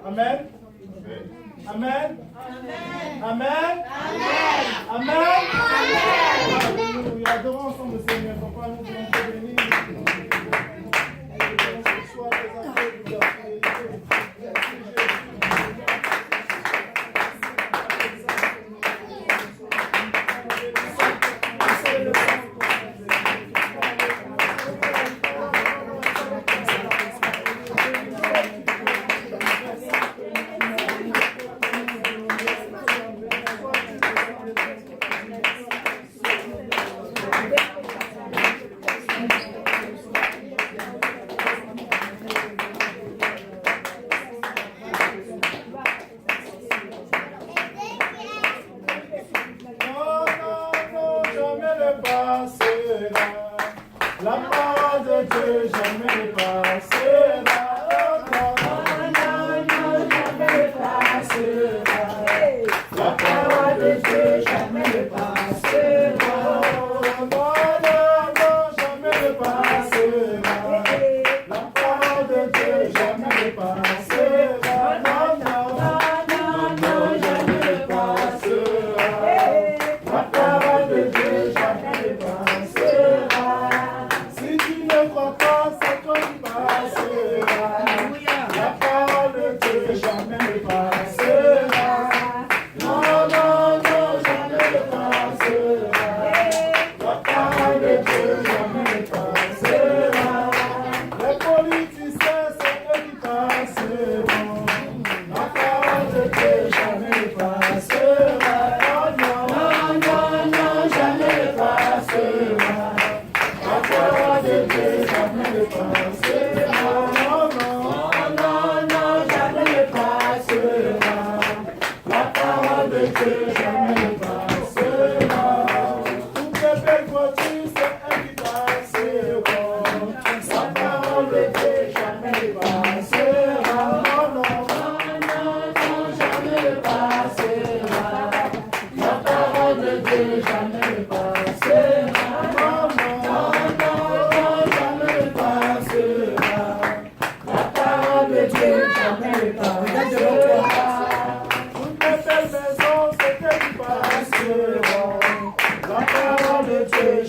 Amen. Amen. Amen. Amen. Amen. Amen. Nous adorons ensemble le Seigneur. Papa, nous voulons te bénir. Ce soir, les appels,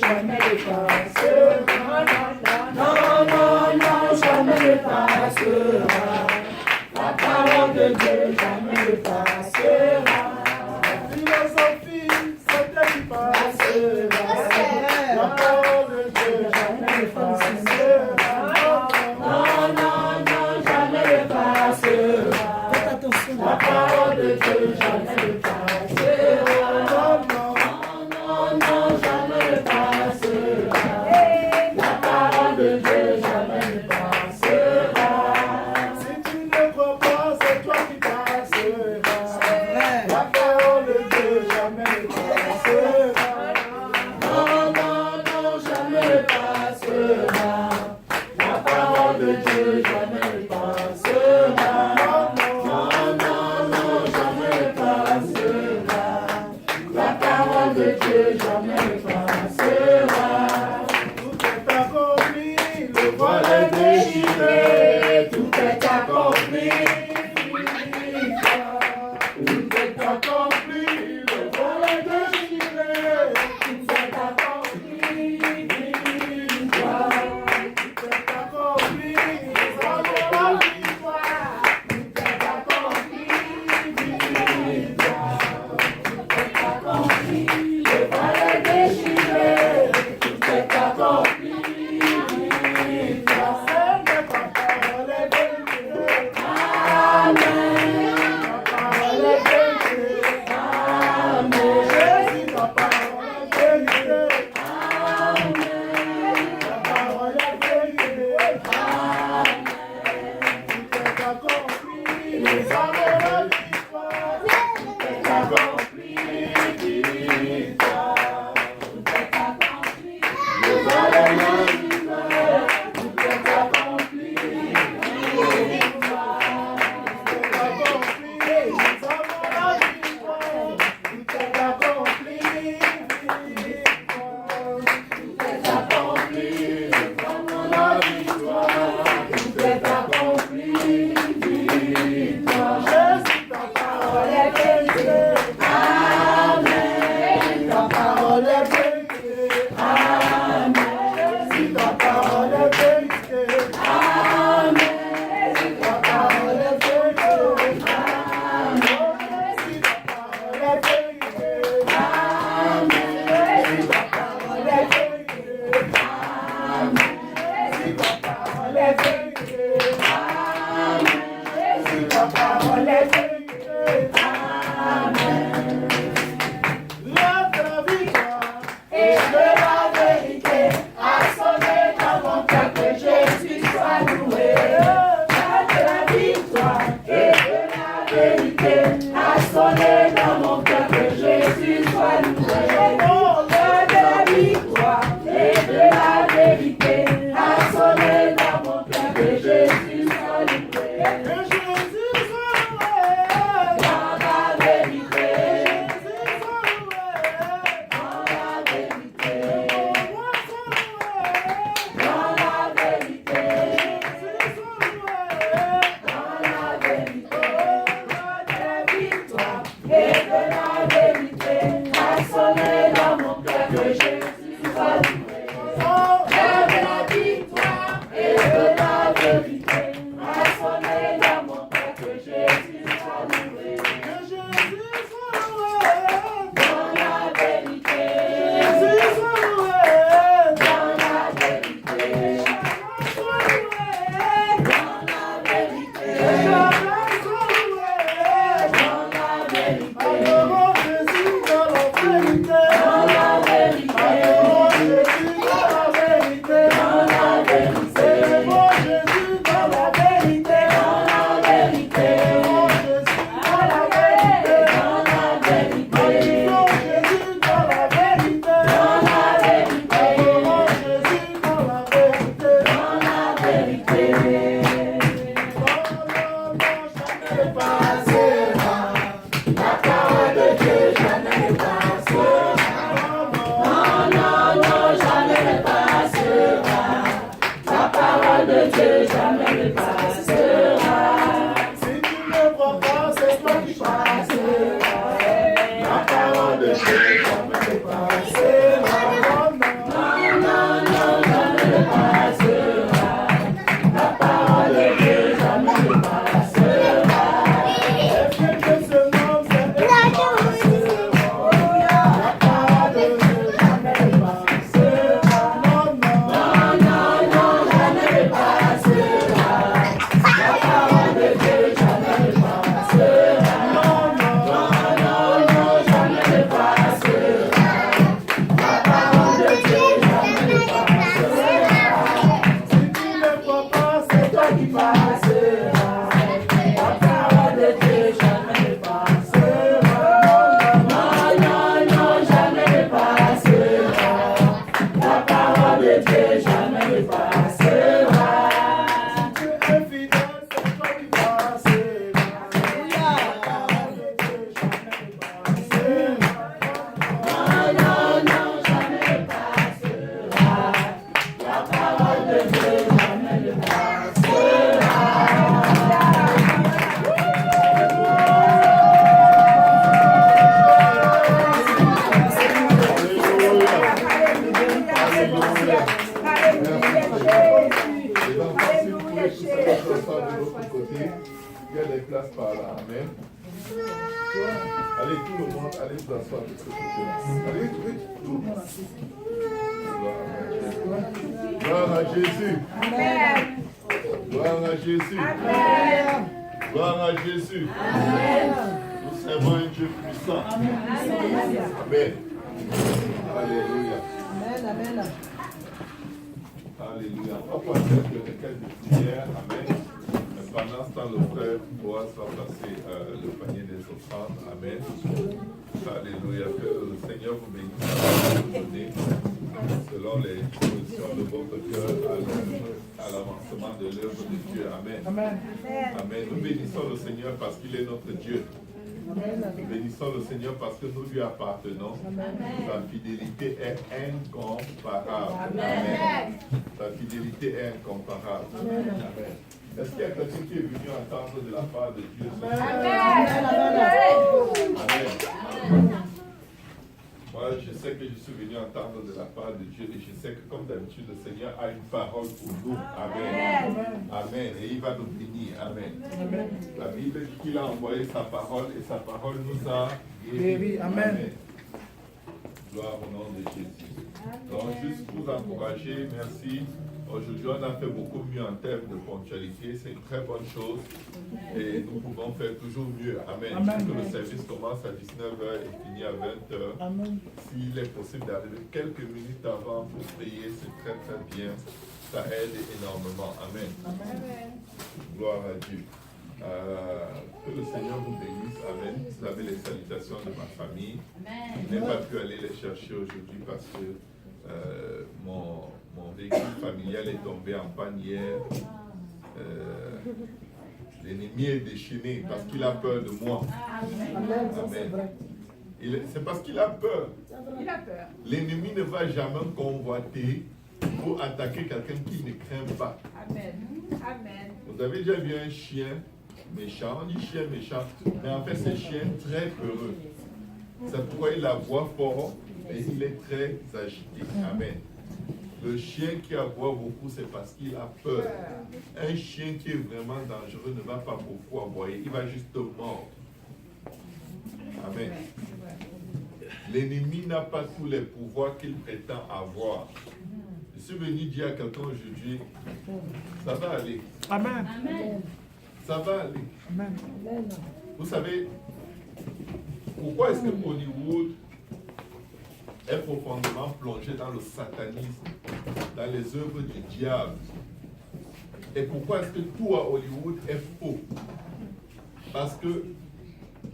jamais ne passera. Non, non, non, jamais ne passera. La parole de Dieu jamais ne passera. La philosophie, c'est qui passera. La parole de Dieu jamais ne passera. Non, non, non, jamais ne passera. Faites attention. La parole de Dieu jamais ne passera. Non, non, non, non, jamais ne passera. de l'autre côté. Il y a des places par là. Amen. Allez, tout le monde, allez vous asseoir de ce côté-là. Allez, oui, tout le monde. Gloire à Jésus. Amen. Gloire à Jésus. Amen. Gloire à Jésus. Amen. Nous servons un Dieu puissant. Amen. Amen. Alléluia. Amen. Amen. Alléluia. On va pouvoir faire une requête de prière. Amen. Pendant ce temps, le frère Boaz va passer le panier des offrandes. Amen. Alléluia. Que le Seigneur vous bénisse à vous donner selon les dispositions de votre cœur à l'avancement de l'œuvre de Dieu. Amen. Amen. Amen. Nous bénissons le Seigneur parce qu'il est notre Dieu. Nous bénissons le Seigneur parce que nous lui appartenons. Sa fidélité est incomparable. Amen. Sa fidélité est incomparable. Amen. Est-ce qu'il y a quelqu'un qui est venu entendre de la part de Dieu? Amen. Moi, je sais que je suis venu entendre de la part de Dieu et je sais que comme d'habitude, le Seigneur a une parole pour nous. Amen. Amen. Et il va nous bénir. Amen. La Bible dit qu'il a envoyé sa parole et sa parole nous a guéris. Amen. Gloire au nom de Jésus. Donc, juste pour vous encourager, merci. Aujourd'hui, on a fait beaucoup mieux en termes de ponctualité. C'est une très bonne chose. Et nous pouvons faire toujours mieux. Amen. Amen. Que le service commence à 19h et finit à 20h. S'il est possible d'arriver quelques minutes avant pour prier, c'est très très bien. Ça aide énormément. Amen. Amen. Gloire à Dieu. Que le Seigneur vous bénisse. Amen. Vous avez les salutations de ma famille. Je n'ai pas pu aller les chercher aujourd'hui parce que mon véhicule familial est tombé en panne hier. L'ennemi est déchaîné parce qu'il a peur de moi. Amen. C'est parce qu'il a peur. L'ennemi ne va jamais convoiter pour attaquer quelqu'un qui ne craint pas. Amen. Vous avez déjà vu un chien méchant, on dit chien méchant, mais en fait c'est un chien très peureux. C'est pourquoi il aboie fort et il est très agité. Amen. Le chien qui aboie beaucoup, c'est parce qu'il a peur. Un chien qui est vraiment dangereux ne va pas beaucoup aboyer, il va juste mordre. Amen. L'ennemi n'a pas tous les pouvoirs qu'il prétend avoir. Je suis venu dire à quelqu'un aujourd'hui, ça va aller. Amen. Ça va aller. Amen. Vous savez, pourquoi est-ce que Hollywood est profondément plongé dans le satanisme, dans les œuvres du diable? Et pourquoi est-ce que tout à Hollywood est faux? Parce que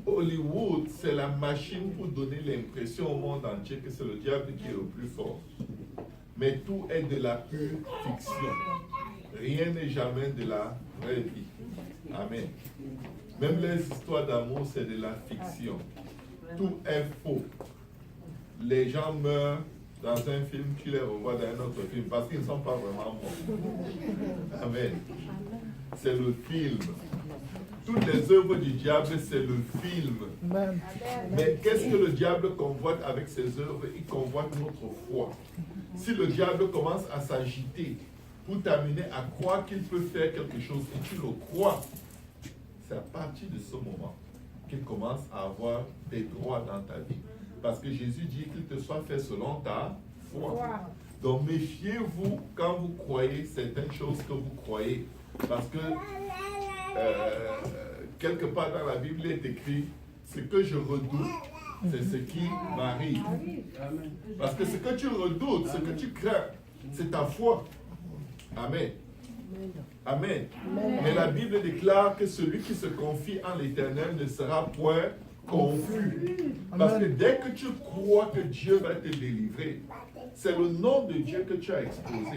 Hollywood, c'est la machine pour donner l'impression au monde entier que c'est le diable qui est le plus fort. Mais tout est de la pure fiction. Rien n'est jamais de la vraie vie. Amen. Même les histoires d'amour, c'est de la fiction. Tout est faux. Les gens meurent dans un film, tu les revois dans un autre film, parce qu'ils ne sont pas vraiment morts. Amen. C'est le film. Toutes les œuvres du diable, c'est le film. Amen. Mais qu'est-ce que le diable convoite avec ses œuvres? Il convoite notre foi. Si le diable commence à s'agiter pour t'amener à croire qu'il peut faire quelque chose et tu le crois, c'est à partir de ce moment qu'il commence à avoir des droits dans ta vie. Parce que Jésus dit qu'il te soit fait selon ta foi. Donc méfiez-vous quand vous croyez certaines choses que vous croyez. Parce que quelque part dans la Bible, il est écrit, ce que je redoute, c'est ce qui m'arrive. Parce que ce que tu redoutes, ce que tu crains, c'est ta foi. Amen. Amen. Mais la Bible déclare que celui qui se confie en l'Éternel ne sera point confus. Parce que dès que tu crois que Dieu va te délivrer, c'est le nom de Dieu que tu as exposé.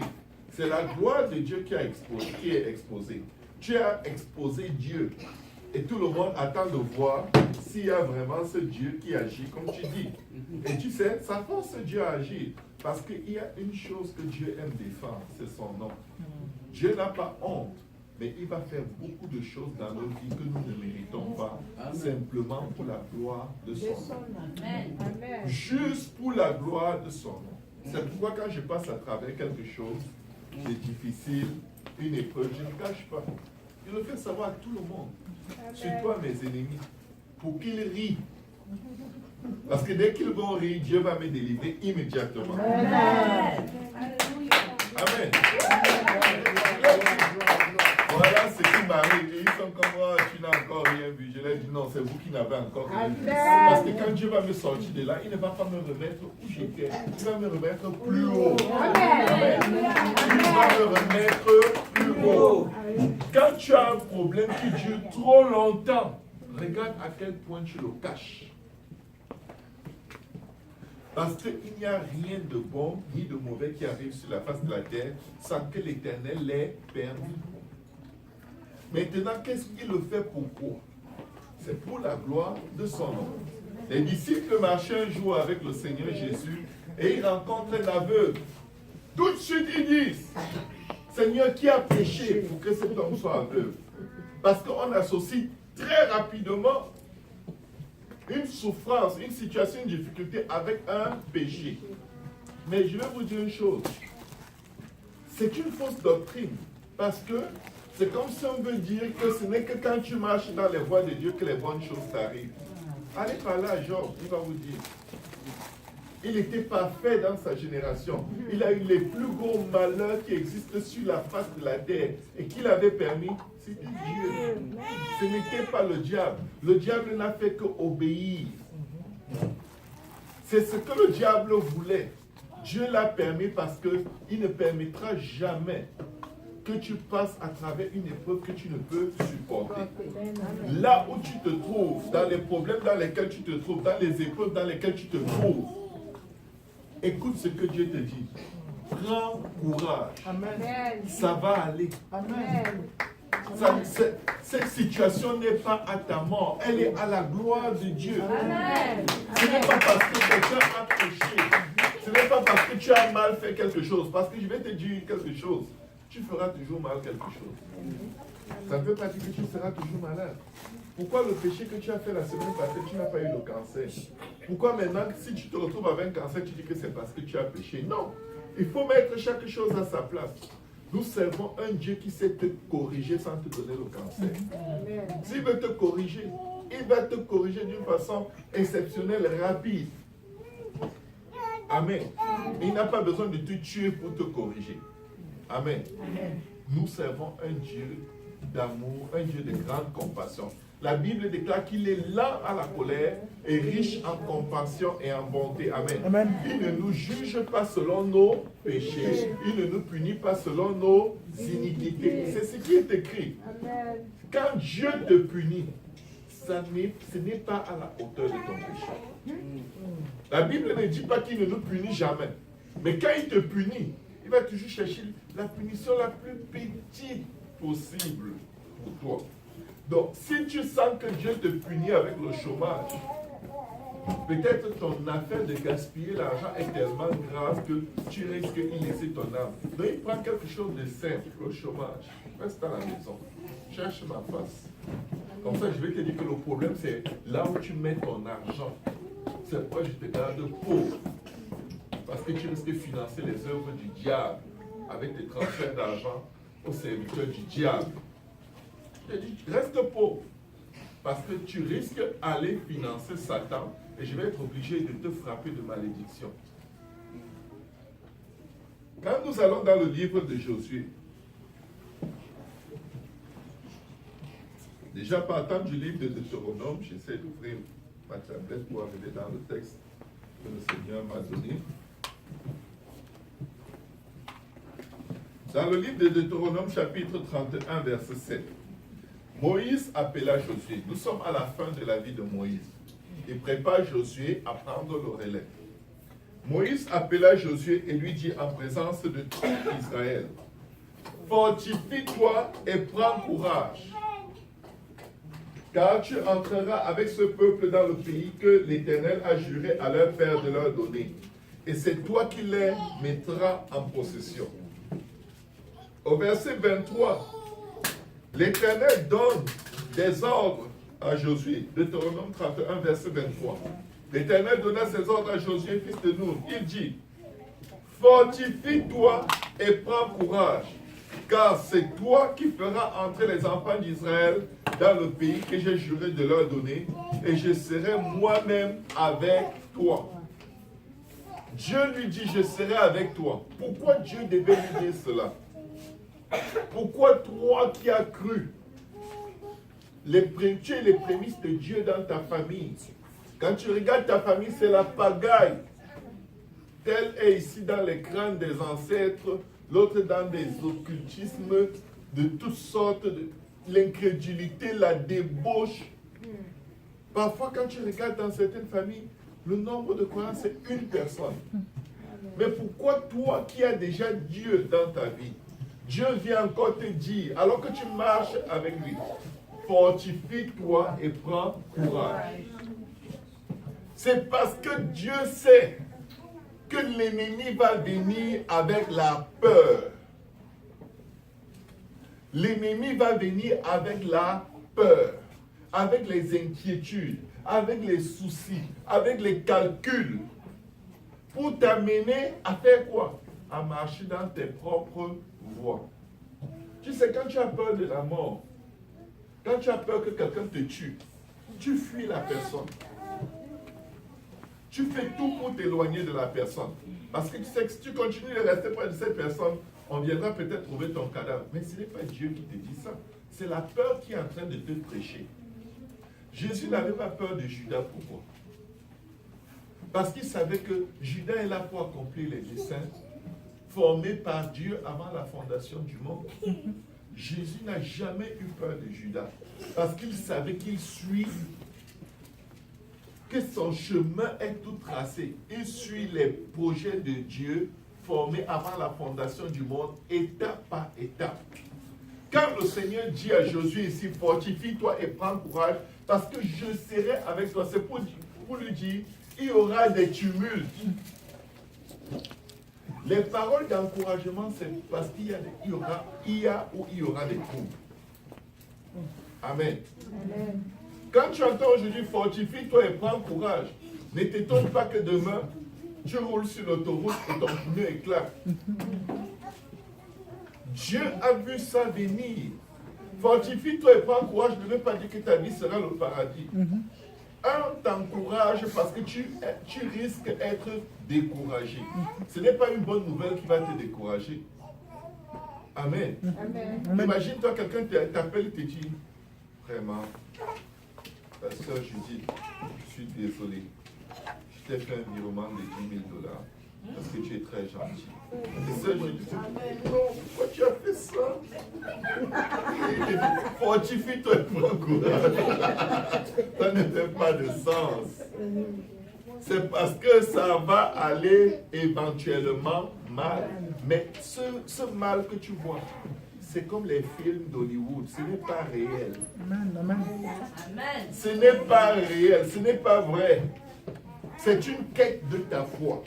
C'est la gloire de Dieu qui est exposée. Tu as exposé Dieu. Et tout le monde attend de voir s'il y a vraiment ce Dieu qui agit comme tu dis. Et tu sais, ça force Dieu à agir. Parce qu'il y a une chose que Dieu aime défendre, c'est son nom. Dieu n'a pas honte, mais il va faire beaucoup de choses dans nos vies que nous ne méritons pas, simplement pour la gloire de son nom. Juste pour la gloire de son nom. C'est pourquoi quand je passe à travers quelque chose de difficile, une épreuve, je ne cache pas. Je le fais savoir à tout le monde. Surtout à mes ennemis. Pour qu'ils rient. Parce que dès qu'ils vont rire, Dieu va me délivrer immédiatement. Amen. Amen. Voilà ce qui m'arrive. Ils sont comme moi, tu n'as encore rien vu. Je leur dis non, c'est vous qui n'avez encore rien vu. Parce que quand Dieu va me sortir de là, il ne va pas me remettre où j'étais. Il va me remettre plus haut. Amen. Il va me remettre plus haut. Quand tu as un problème qui dure trop longtemps, regarde à quel point tu le caches. Parce qu'il n'y a rien de bon ni de mauvais qui arrive sur la face de la terre sans que l'Éternel l'ait permis. Maintenant, qu'est-ce qu'il le fait pourquoi? C'est pour la gloire de son nom. Les disciples marchaient un jour avec le Seigneur Jésus et ils rencontrent un aveugle. Tout de suite, ils disent, Seigneur, qui a péché pour que cet homme soit aveugle? Parce qu'on associe très rapidement une souffrance, une situation, une difficulté avec un péché. Mais je vais vous dire une chose. C'est une fausse doctrine. Parce que c'est comme si on veut dire que ce n'est que quand tu marches dans les voies de Dieu que les bonnes choses t'arrivent. Allez parler à Job, il va vous dire. Il était parfait dans sa génération. Il a eu les plus gros malheurs qui existent sur la face de la terre. Et qui l'avait permis? C'était Dieu. Ce n'était pas le diable. Le diable n'a fait qu'obéir. C'est ce que le diable voulait. Dieu l'a permis parce qu'il ne permettra jamais que tu passes à travers une épreuve que tu ne peux supporter. Là où tu te trouves, dans les problèmes dans lesquels tu te trouves, dans les épreuves dans lesquelles tu te trouves, écoute ce que Dieu te dit. Prends courage. Amen. Ça va aller. Amen. Cette situation n'est pas à ta mort, elle est à la gloire de Dieu. Amen. Ce n'est pas parce que quelqu'un a péché, ce n'est pas parce que tu as mal fait quelque chose, parce que je vais te dire quelque chose, tu feras toujours mal quelque chose. Ça ne veut pas dire que tu seras toujours malade. Pourquoi le péché que tu as fait la semaine passée, tu n'as pas eu le cancer? Pourquoi maintenant, si tu te retrouves avec un cancer, tu dis que c'est parce que tu as péché? Non, il faut mettre chaque chose à sa place. Nous servons un Dieu qui sait te corriger sans te donner le cancer. S'il veut te corriger, il va te corriger d'une façon exceptionnelle, rapide. Amen. Il n'a pas besoin de te tuer pour te corriger. Amen. Nous servons un Dieu d'amour, un Dieu de grande compassion. La Bible déclare qu'il est lent à la colère et riche en compassion et en bonté. Amen. Amen. Il ne nous juge pas selon nos péchés. Il ne nous punit pas selon nos iniquités. C'est ce qui est écrit. Amen. Quand Dieu te punit, ce n'est pas à la hauteur de ton péché. La Bible ne dit pas qu'il ne nous punit jamais. Mais quand il te punit, il va toujours chercher la punition la plus petite possible pour toi. Donc, si tu sens que Dieu te punit avec le chômage, peut-être ton affaire de gaspiller l'argent est tellement grave que tu risques d'y laisser ton âme. Donc, il prend quelque chose de simple, le chômage. Reste à la maison. Cherche ma face. Comme ça, je vais te dire que le problème, c'est là où tu mets ton argent. C'est pourquoi je te garde pauvre. Parce que tu risques de financer les œuvres du diable avec des transferts d'argent aux serviteurs du diable. Je te dis, reste pauvre. Parce que tu risques d'aller financer Satan et je vais être obligé de te frapper de malédiction. Quand nous allons dans le livre de Josué, déjà partant du livre de Deutéronome, j'essaie d'ouvrir ma tablette pour arriver dans le texte que le Seigneur m'a donné. Dans le livre de Deutéronome, chapitre 31, verset 7, Moïse appela Josué. Nous sommes à la fin de la vie de Moïse. Il prépare Josué à prendre le relais. Moïse appela Josué et lui dit en présence de tout Israël, fortifie-toi et prends courage, car tu entreras avec ce peuple dans le pays que l'Éternel a juré à leur père de leur donner. Et c'est toi qui les mettras en possession. Au verset 23, l'Éternel donne des ordres à Josué. Deutéronome 31, verset 23. L'Éternel donna ses ordres à Josué, fils de Nun. Il dit, fortifie-toi et prends courage, Car c'est toi qui feras entrer les enfants d'Israël dans le pays que j'ai juré de leur donner, et je serai moi-même avec toi. Dieu lui dit, je serai avec toi. Pourquoi Dieu devait lui dire cela? Pourquoi toi qui as cru, tu es les prémices de Dieu dans ta famille. Quand tu regardes ta famille, c'est la pagaille. Tel est ici dans les crânes des ancêtres, l'autre dans des occultismes de toutes sortes, l'incrédulité, la débauche. Parfois, quand tu regardes dans certaines familles, le nombre de croyants, c'est une personne. Mais pourquoi toi qui as déjà Dieu dans ta vie, Dieu vient encore te dire, alors que tu marches avec lui, fortifie-toi et prends courage. C'est parce que Dieu sait que l'ennemi va venir avec la peur. L'ennemi va venir avec la peur, avec les inquiétudes, avec les soucis, avec les calculs, pour t'amener à faire quoi? À marcher dans tes propres voies. Tu sais, quand tu as peur de la mort, quand tu as peur que quelqu'un te tue, tu fuis la personne. Tu fais tout pour t'éloigner de la personne. Parce que tu sais que si tu continues de rester près de cette personne, on viendra peut-être trouver ton cadavre. Mais ce n'est pas Dieu qui te dit ça. C'est la peur qui est en train de te prêcher. Jésus n'avait pas peur de Judas. Pourquoi? Parce qu'il savait que Judas est là pour accomplir les desseins formés par Dieu avant la fondation du monde. Jésus n'a jamais eu peur de Judas. Parce qu'il savait qu'il suit, que son chemin est tout tracé. Il suit les projets de Dieu formés avant la fondation du monde, étape par étape. Quand le Seigneur dit à Josué ici, fortifie-toi et prends courage, parce que je serai avec toi, c'est pour lui dire, il y aura des tumultes. Les paroles d'encouragement, c'est parce qu'il y a des troubles. Amen. Amen. Quand tu entends aujourd'hui, fortifie-toi et prends courage, ne t'étonne pas que demain, tu roules sur l'autoroute et ton pneu éclate. Dieu a vu ça venir. Fortifie-toi et prends courage ne veut pas dire que ta vie sera le paradis. Un t'encourage parce que tu risques d'être découragé. Ce n'est pas une bonne nouvelle qui va te décourager. Amen. Amen. Imagine-toi, quelqu'un t'appelle et te dit, vraiment, pasteur Judith, je suis désolé. Je t'ai fait un virement de 10 000 $. Parce que tu es très gentil. Et ça, je dis, non, pourquoi tu as fait ça? Fortifie-toi et prends courage. Ça ne fait pas de sens. C'est parce que ça va aller éventuellement mal. Mais ce mal que tu vois, c'est comme les films d'Hollywood. Ce n'est pas réel. Amen. Ce n'est pas réel. Ce n'est pas vrai. C'est une quête de ta foi.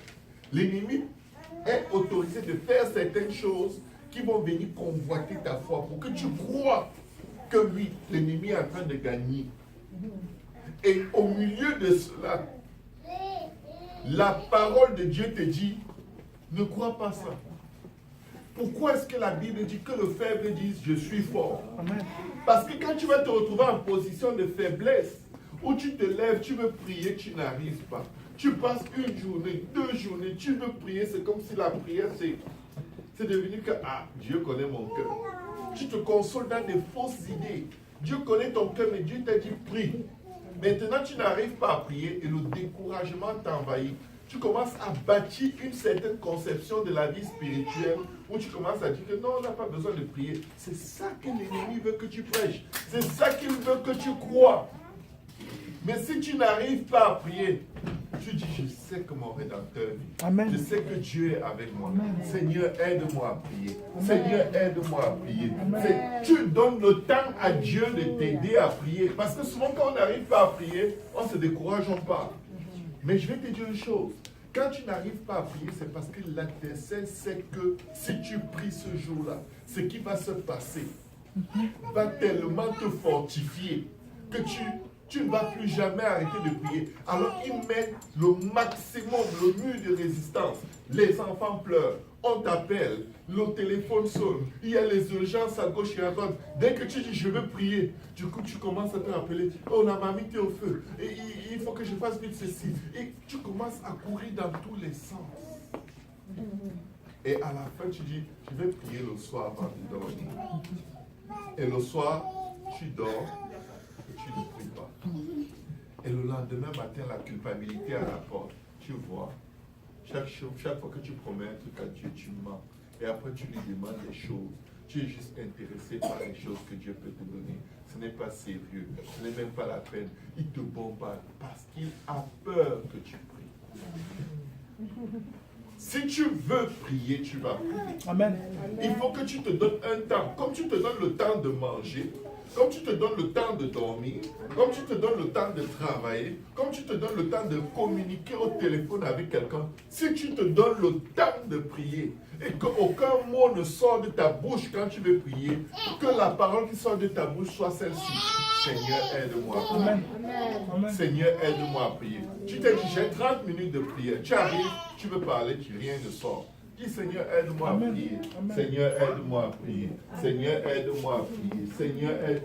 L'ennemi est autorisé de faire certaines choses qui vont venir convoiter ta foi pour que tu crois que oui, l'ennemi est en train de gagner. Et au milieu de cela, la parole de Dieu te dit, ne crois pas ça. Pourquoi est-ce que la Bible dit que le faible dise, je suis fort? Amen. Parce que quand tu vas te retrouver en position de faiblesse, où tu te lèves, tu veux prier, tu n'arrives pas. Tu passes une journée, 2 journées, tu veux prier, c'est comme si la prière, c'est devenu que, Dieu connaît mon cœur. Tu te consoles dans des fausses idées. Dieu connaît ton cœur, mais Dieu t'a dit, prie. Maintenant, tu n'arrives pas à prier et le découragement t'envahit. Tu commences à bâtir une certaine conception de la vie spirituelle où tu commences à dire que non, on n'a pas besoin de prier. C'est ça que l'ennemi veut que tu prêches. C'est ça qu'il veut que tu crois. Mais si tu n'arrives pas à prier, tu dis, je sais que mon Rédempteur vit. Amen. Je sais que Dieu est avec moi. Amen. Seigneur, aide-moi à prier. Amen. Seigneur, aide-moi à prier. Tu donnes le temps à Dieu de t'aider à prier. Parce que souvent, quand on n'arrive pas à prier, on se décourage, on part. Mais je vais te dire une chose. Quand tu n'arrives pas à prier, c'est parce que l'adversaire sait que si tu pries ce jour-là, ce qui va se passer va tellement te fortifier que tu ne vas plus jamais arrêter de prier. Alors il met le maximum, le mur de résistance. Les enfants pleurent. On t'appelle, le téléphone sonne, il y a les urgences à gauche et à droite. Dès que tu dis je veux prier, du coup tu commences à te rappeler, oh la mamie t'es au feu, et il faut que je fasse vite ceci. Et tu commences à courir dans tous les sens. Et à la fin tu dis, je vais prier le soir avant de dormir. Et le soir, tu dors et tu ne pries pas. Et le lendemain matin, la culpabilité à la porte, tu vois. Chaque fois que tu promets un truc à Dieu, tu mens. Et après, tu lui demandes des choses. Tu es juste intéressé par les choses que Dieu peut te donner. Ce n'est pas sérieux. Ce n'est même pas la peine. Il te bombarde parce qu'il a peur que tu pries. Si tu veux prier, tu vas prier. Amen. Il faut que tu te donnes un temps. Comme tu te donnes le temps de manger, comme tu te donnes le temps de dormir, comme tu te donnes le temps de travailler, comme tu te donnes le temps de communiquer au téléphone avec quelqu'un, si tu te donnes le temps de prier et qu'aucun mot ne sort de ta bouche quand tu veux prier, que la parole qui sort de ta bouche soit celle-ci. Seigneur, aide-moi à prier. Amen. Seigneur, aide-moi à prier. Tu t'es dit, j'ai 30 minutes de prière. Tu arrives, tu veux parler, rien ne sort. Dis, Seigneur, aide-moi à prier. Seigneur, aide-moi à prier. Seigneur, aide-moi à prier. Seigneur, aide.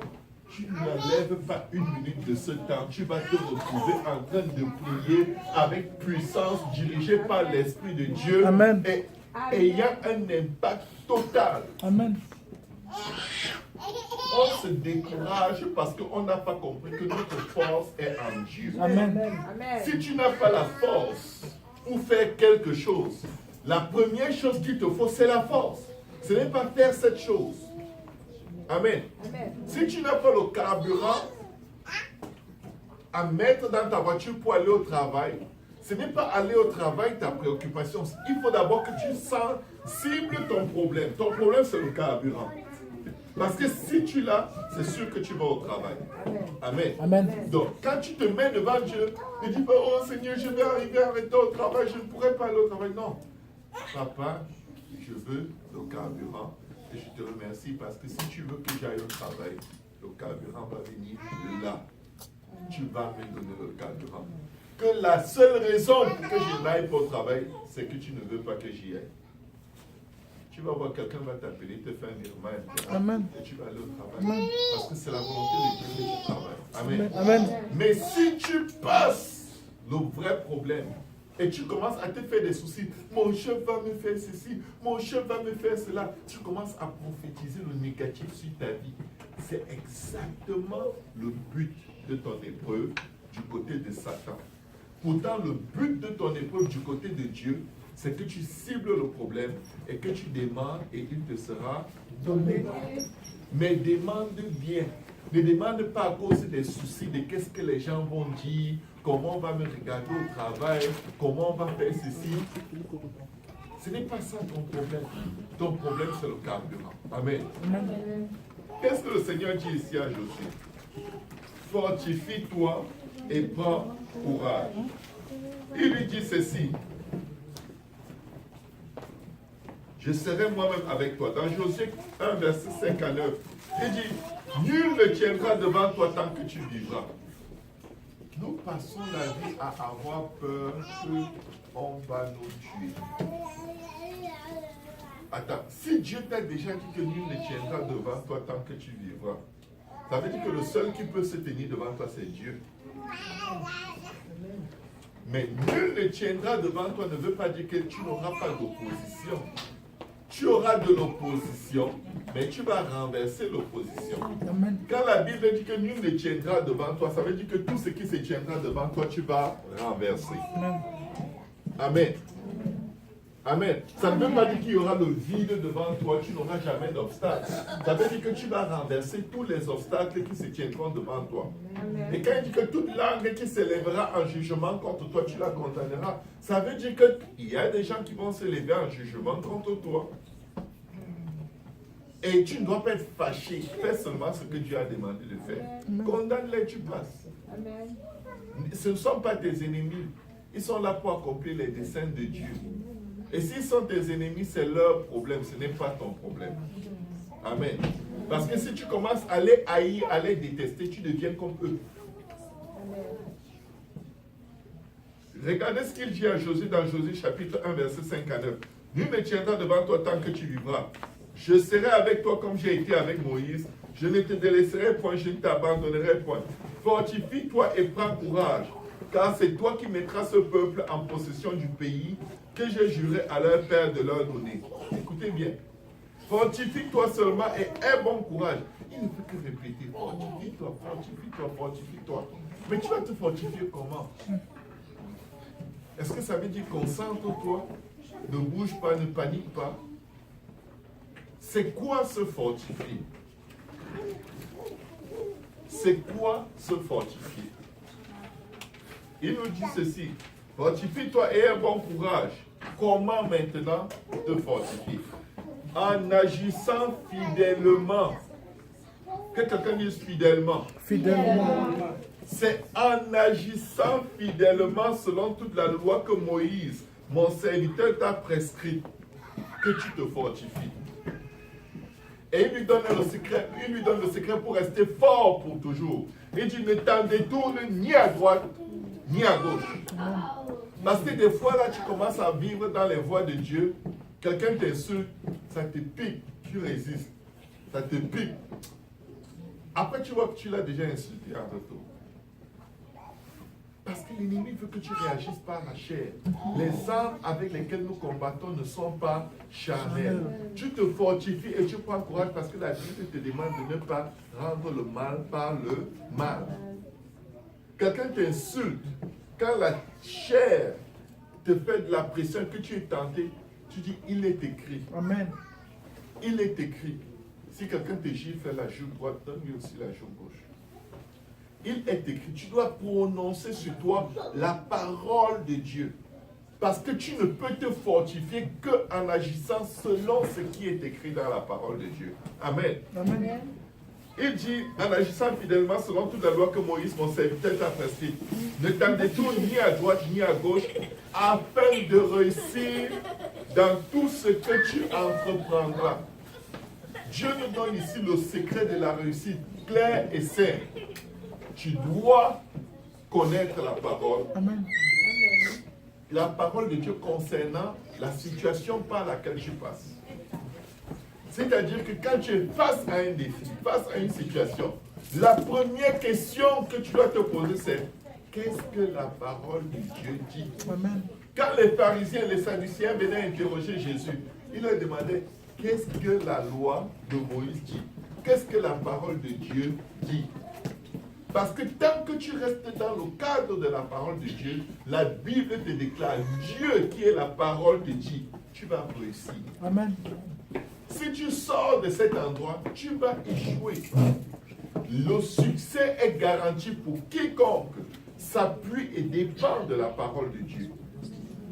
Tu n'enlèves pas une minute de ce temps. Tu vas te retrouver en train de prier avec puissance, dirigé par l'Esprit de Dieu. Amen. Et ayant un impact total. Amen. On se décourage parce qu'on n'a pas compris que notre force est en Dieu. Amen. Si tu n'as pas la force pour faire quelque chose, la première chose qu'il te faut, c'est la force. Ce n'est pas faire cette chose. Amen. Si tu n'as pas le carburant à mettre dans ta voiture pour aller au travail, ce n'est pas aller au travail ta préoccupation. Il faut d'abord que tu cibles ton problème. Ton problème, c'est le carburant. Parce que si tu l'as, c'est sûr que tu vas au travail. Amen. Amen. Donc, quand tu te mets devant Dieu, tu dis, oh Seigneur, je vais arriver à arrêter au travail, je ne pourrai pas aller au travail. Non. Papa, je veux le carburant et je te remercie parce que si tu veux que j'aille au travail, le carburant va venir là. Tu vas me donner le carburant. Que la seule raison pour que je n'aille pas au travail, c'est que tu ne veux pas que j'y aille. Tu vas voir quelqu'un va t'appeler, te faire un virement, et tu vas aller au travail. Amen. Parce que c'est la volonté de Dieu que tu travailles. Amen. Amen. Mais si tu passes le vrai problème et tu commences à te faire des soucis, mon chef va me faire ceci, mon chef va me faire cela, tu commences à prophétiser le négatif sur ta vie. C'est exactement le but de ton épreuve du côté de Satan. Pourtant, le but de ton épreuve du côté de Dieu, c'est que tu cibles le problème et que tu demandes et il te sera donné. Mais demande bien. Ne demande pas à cause des soucis de qu'est-ce que les gens vont dire, comment on va me regarder au travail, comment on va faire ceci. Ce n'est pas ça ton problème. Ton problème, c'est le carburant. Amen. Qu'est-ce que le Seigneur dit ici à Josué? Fortifie-toi et prends courage. Il lui dit ceci. Je serai moi-même avec toi. Dans Josué 1, verset 5 à 9, il dit, nul ne tiendra devant toi tant que tu vivras. Nous passons la vie à avoir peur qu'on va nous tuer. Attends, si Dieu t'a déjà dit que nul ne tiendra devant toi tant que tu vivras, ça veut dire que le seul qui peut se tenir devant toi, c'est Dieu. Mais nul ne tiendra devant toi ne veut pas dire que tu n'auras pas d'opposition. Tu auras de l'opposition, mais tu vas renverser l'opposition. Quand la Bible dit que nul ne tiendra devant toi, ça veut dire que tout ce qui se tiendra devant toi, tu vas renverser. Amen. Amen. Ça ne veut pas dire qu'il y aura le vide devant toi, tu n'auras jamais d'obstacle. Ça veut dire que tu vas renverser tous les obstacles qui se tiendront devant toi. Amen. Et quand il dit que toute langue qui s'élèvera en jugement contre toi, tu la condamneras, ça veut dire qu'il y a des gens qui vont s'élever en jugement contre toi. Et tu ne dois pas être fâché. Fais seulement ce que Dieu a demandé de faire. Condamne-les, tu passes. Amen. Ce ne sont pas tes ennemis. Ils sont là pour accomplir les desseins de Dieu. Et s'ils sont tes ennemis, c'est leur problème, ce n'est pas ton problème. Amen. Parce que si tu commences à les haïr, à les détester, tu deviens comme eux. Regardez ce qu'il dit à Josué dans Josué chapitre 1, verset 5 à 9. Nul ne tiendra devant toi tant que tu vivras. Je serai avec toi comme j'ai été avec Moïse. Je ne te délaisserai point, je ne t'abandonnerai point. Fortifie-toi et prends courage, car c'est toi qui mettras ce peuple en possession du pays que j'ai juré à leur père de leur donner. Écoutez bien. Fortifie-toi seulement et aie bon courage. Il ne peut que répéter, fortifie-toi, fortifie-toi, fortifie-toi. Mais tu vas te fortifier comment? Est-ce que ça veut dire concentre-toi, ne bouge pas, ne panique pas? C'est quoi se fortifier? C'est quoi se fortifier? Il nous dit ceci, fortifie-toi et aie bon courage. Comment maintenant te fortifier? En agissant fidèlement. Que quelqu'un dise fidèlement. Fidèlement. C'est en agissant fidèlement selon toute la loi que Moïse, mon serviteur, t'a prescrite que tu te fortifies. Et il lui donne le secret pour rester fort pour toujours. Il dit, ne t'en détourne ni à droite, ni à gauche. Parce que des fois, là, tu commences à vivre dans les voies de Dieu. Quelqu'un t'insulte, ça te pique, tu résistes. Ça te pique. Après, tu vois que tu l'as déjà insulté en retour. Parce que l'ennemi veut que tu réagisses par la chair. Les armes avec lesquelles nous combattons ne sont pas charnelles. Tu te fortifies et tu prends courage parce que la Bible te demande de ne pas rendre le mal par le mal. Quelqu'un t'insulte. Quand la chair te fait de la pression, que tu es tenté, tu dis, il est écrit. Amen. Il est écrit. Si quelqu'un te gifle la joue droite, donne-lui aussi la joue gauche. Il est écrit, tu dois prononcer sur toi la parole de Dieu. Parce que tu ne peux te fortifier qu'en agissant selon ce qui est écrit dans la parole de Dieu. Amen. Amen. Il dit, en agissant fidèlement selon toute la loi que Moïse, mon serviteur, t'a prescrite, ne t'en détourne ni à droite ni à gauche, afin de réussir dans tout ce que tu entreprendras. Dieu nous donne ici le secret de la réussite clair et simple. Tu dois connaître la parole. Amen. La parole de Dieu concernant la situation par laquelle tu passes. C'est-à-dire que quand tu es face à un défi, face à une situation, la première question que tu dois te poser, c'est qu'est-ce que la parole de Dieu dit? Amen. Quand les pharisiens et les sadducéens venaient interroger Jésus, ils leur demandaient qu'est-ce que la loi de Moïse dit? Qu'est-ce que la parole de Dieu dit? Parce que tant que tu restes dans le cadre de la parole de Dieu, la Bible te déclare, Dieu qui est la parole te dit, tu vas réussir. Amen. Si tu sors de cet endroit, tu vas échouer. Le succès est garanti pour quiconque s'appuie et dépend de la parole de Dieu.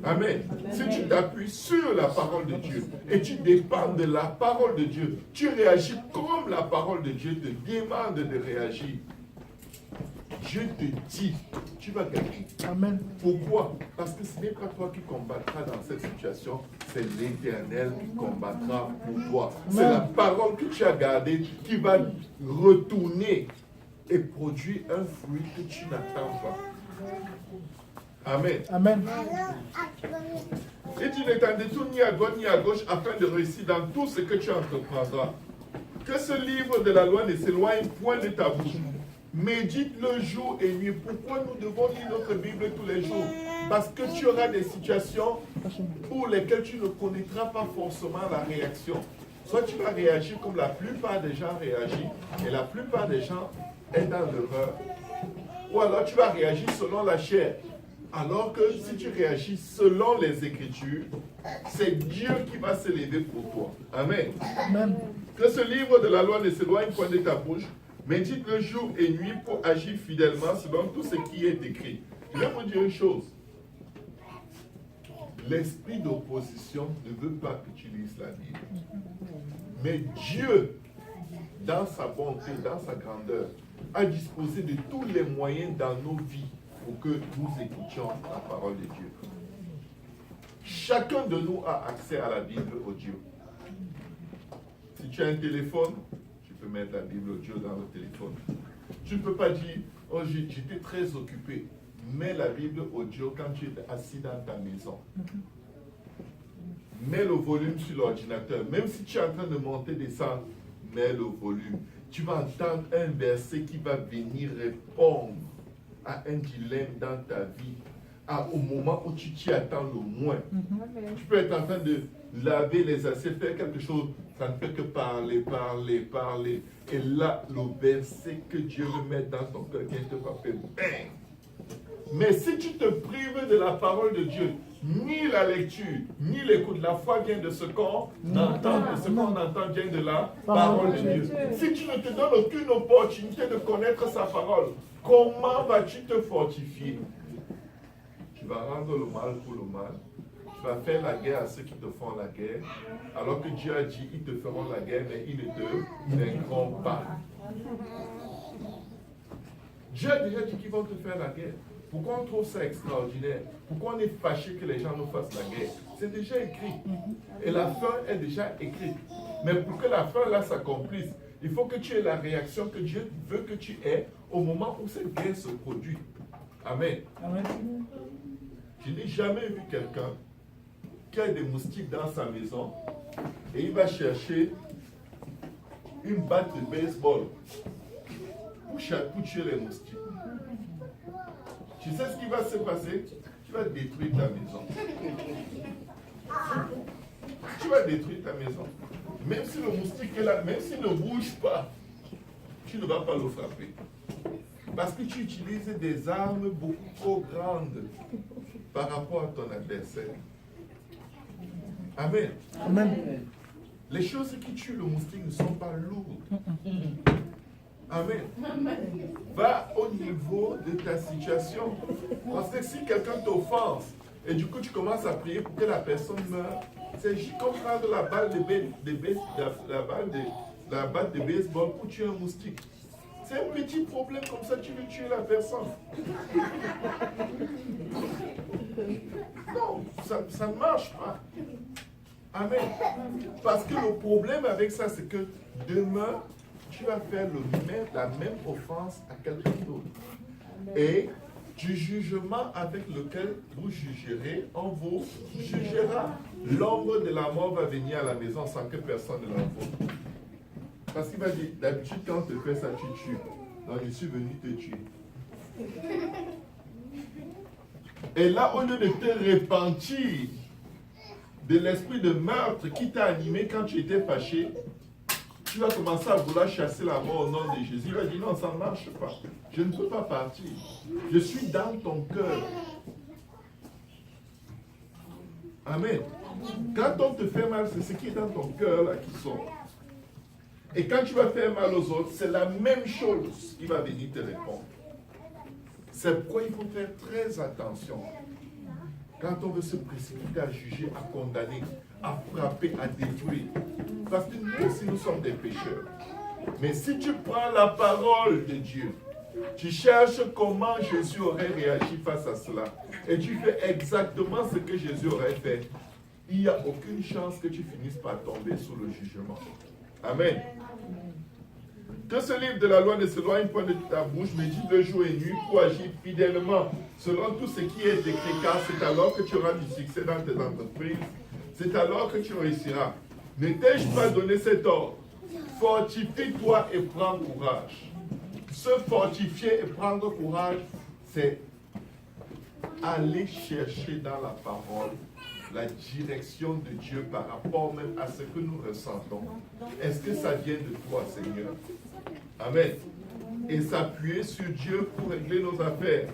Amen. Si tu t'appuies sur la parole de Dieu et tu dépends de la parole de Dieu, tu réagis comme la parole de Dieu te demande de réagir. Dieu te dit, tu vas gagner. Amen. Pourquoi? Parce que ce n'est pas toi qui combattras dans cette situation, c'est l'Éternel qui combattra pour toi. C'est la parole que tu as gardée qui va retourner et produire un fruit que tu n'attends pas. Amen. Amen. Et tu ne t'en détournes ni à droite ni à gauche afin de réussir dans tout ce que tu entreprendras. Que ce livre de la loi ne s'éloigne point de ta bouche. Médite le jour et nuit. Pourquoi nous devons lire notre Bible tous les jours? Parce que tu auras des situations pour lesquelles tu ne connaîtras pas forcément la réaction. Soit tu vas réagir comme la plupart des gens réagissent, et la plupart des gens est dans l'erreur. Ou alors tu vas réagir selon la chair. Alors que si tu réagis selon les Écritures, c'est Dieu qui va s'élever pour toi. Amen. Amen. Que ce livre de la loi ne s'éloigne point de ta bouche. Médite le jour et nuit pour agir fidèlement selon tout ce qui est écrit. Je vais vous dire une chose. L'esprit d'opposition ne veut pas que tu lises la Bible. Mais Dieu, dans sa bonté, dans sa grandeur, a disposé de tous les moyens dans nos vies pour que nous écoutions la parole de Dieu. Chacun de nous a accès à la Bible audio. Si tu as un téléphone, mettre la Bible audio dans le téléphone. Tu ne peux pas dire, oh j'étais très occupé. Mets la Bible audio quand tu es assis dans ta maison. mets le volume sur l'ordinateur. Même si tu es en train de monter, descendre, mets le volume. Tu vas entendre un verset qui va venir répondre à un dilemme dans ta vie, au moment où tu t'y attends le moins. Tu peux être en train de laver les assiettes, faire quelque chose, ça ne fait que parler, parler, parler. Et là, le verset que Dieu veut mettre dans ton cœur vient te frapper. Bang! Mais si tu te prives de la parole de Dieu, ni la lecture, ni l'écoute, la foi vient de ce qu'on entend, et ce qu'on entend vient de la parole de Dieu. Si tu ne te donnes aucune opportunité de connaître sa parole, comment vas-tu te fortifier? Tu vas rendre le mal pour le mal. Tu vas faire la guerre à ceux qui te font la guerre, alors que Dieu a dit, ils te feront la guerre, mais ils ne te vaincront pas. Dieu a déjà dit qu'ils vont te faire la guerre. Pourquoi on trouve ça extraordinaire? Pourquoi on est fâché que les gens nous fassent la guerre? C'est déjà écrit. Et la fin est déjà écrite. Mais pour que la fin là s'accomplisse, il faut que tu aies la réaction que Dieu veut que tu aies au moment où cette guerre se produit. Amen. Amen. Je n'ai jamais vu quelqu'un qui a des moustiques dans sa maison et il va chercher une batte de baseball pour tuer les moustiques. Tu sais ce qui va se passer? Tu vas détruire ta maison. Tu vas détruire ta maison. Même si le moustique est là, même s'il ne bouge pas, tu ne vas pas le frapper. Parce que tu utilises des armes beaucoup trop grandes par rapport à ton adversaire. Amen. Amen. Les choses qui tuent le moustique ne sont pas lourdes. Amen. Va au niveau de ta situation. Parce que si quelqu'un t'offense et du coup tu commences à prier pour que la personne meure, c'est juste comme prendre la balle de baseball pour tuer un moustique. C'est un petit problème comme ça, tu veux tuer la personne. Non, ça ne marche pas. Amen. Parce que le problème avec ça, c'est que demain, tu vas faire la même offense à quelqu'un d'autre. Et du jugement avec lequel vous jugerez, on vous jugera. L'ombre de la mort va venir à la maison sans que personne ne l'invoque. Parce qu'il va dire, d'habitude quand on te fait ça, tu tues. Donc je suis venu te tuer. Et là, au lieu de te repentir de l'esprit de meurtre qui t'a animé quand tu étais fâché, tu vas commencer à vouloir chasser la mort au nom de Jésus. Il va dire non, ça ne marche pas. Je ne peux pas partir. Je suis dans ton cœur. Amen. Quand on te fait mal, c'est ce qui est dans ton cœur là qui sort. Et quand tu vas faire mal aux autres, c'est la même chose qui va venir te répondre. C'est pourquoi il faut faire très attention. Quand on veut se précipiter à juger, à condamner, à frapper, à détruire. Parce que nous aussi, nous sommes des pécheurs. Mais si tu prends la parole de Dieu, tu cherches comment Jésus aurait réagi face à cela, et tu fais exactement ce que Jésus aurait fait, il n'y a aucune chance que tu finisses par tomber sous le jugement. Amen. Que ce livre de la loi ne s'éloigne point de ta bouche, médite le jour et nuit pour agir fidèlement selon tout ce qui est écrit, car c'est alors que tu auras du succès dans tes entreprises, c'est alors que tu réussiras. Ne t'ai-je pas donné cet ordre? Fortifie-toi et prends courage. Se fortifier et prendre courage, c'est aller chercher dans la parole la direction de Dieu par rapport même à ce que nous ressentons. Est-ce que ça vient de toi, Seigneur? Amen. Et s'appuyer sur Dieu pour régler nos affaires.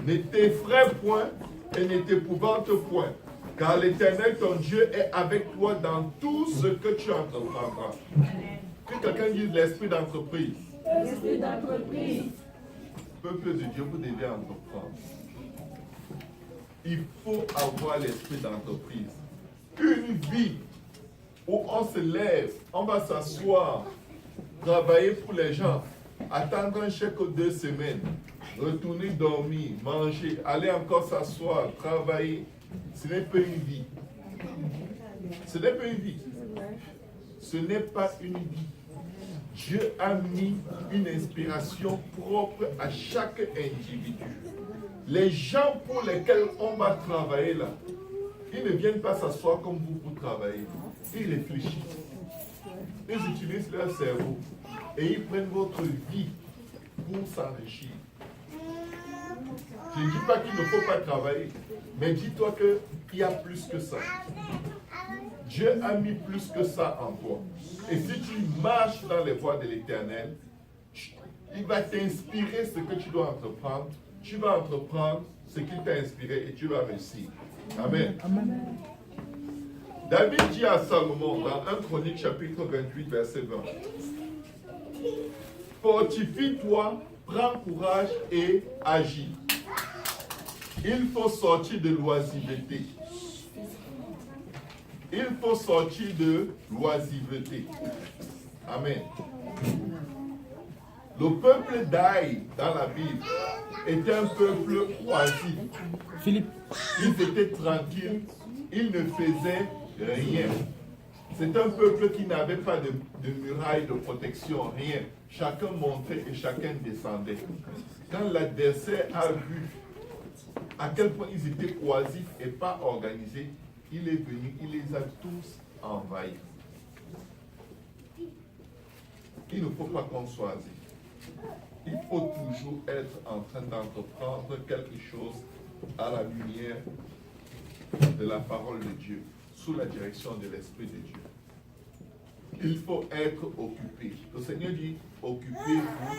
Ne t'effraie point et ne t'épouvante point, car l'Éternel, ton Dieu, est avec toi dans tout ce que tu entreprendras. Que quelqu'un dise l'esprit d'entreprise. L'esprit d'entreprise. Peuple de Dieu, vous devez entreprendre. Il faut avoir l'esprit d'entreprise. Une vie où on se lève, on va s'asseoir, travailler pour les gens, attendre un chèque aux 2 semaines, retourner dormir, manger, aller encore s'asseoir, travailler. Ce n'est pas une vie. Ce n'est pas une vie. Ce n'est pas une vie. Dieu a mis une inspiration propre à chaque individu. Les gens pour lesquels on va travailler là, ils ne viennent pas s'asseoir comme vous pour travailler. Ils réfléchissent. Ils utilisent leur cerveau. Et ils prennent votre vie pour s'enrichir. Je ne dis pas qu'il ne faut pas travailler. Mais dis-toi qu'il y a plus que ça. Dieu a mis plus que ça en toi. Et si tu marches dans les voies de l'Éternel, il va t'inspirer ce que tu dois entreprendre. Tu vas entreprendre ce qu'il t'a inspiré et tu vas réussir. Amen. Amen. David dit à Salomon dans 1 Chronique chapitre 28 verset 20. Fortifie-toi, prends courage et agis. Il faut sortir de l'oisiveté. Il faut sortir de l'oisiveté. Amen. Le peuple d'Aï, dans la Bible, était un peuple oisif. Philippe. Ils étaient tranquilles. Ils ne faisaient rien. C'est un peuple qui n'avait pas de muraille de protection, rien. Chacun montait et chacun descendait. Quand l'adversaire a vu à quel point ils étaient oisifs et pas organisés, il est venu, il les a tous envahis. Il ne faut pas qu'on soit assis. Il faut toujours être en train d'entreprendre quelque chose à la lumière de la parole de Dieu, sous la direction de l'Esprit de Dieu. Il faut être occupé. Le Seigneur dit, occupez-vous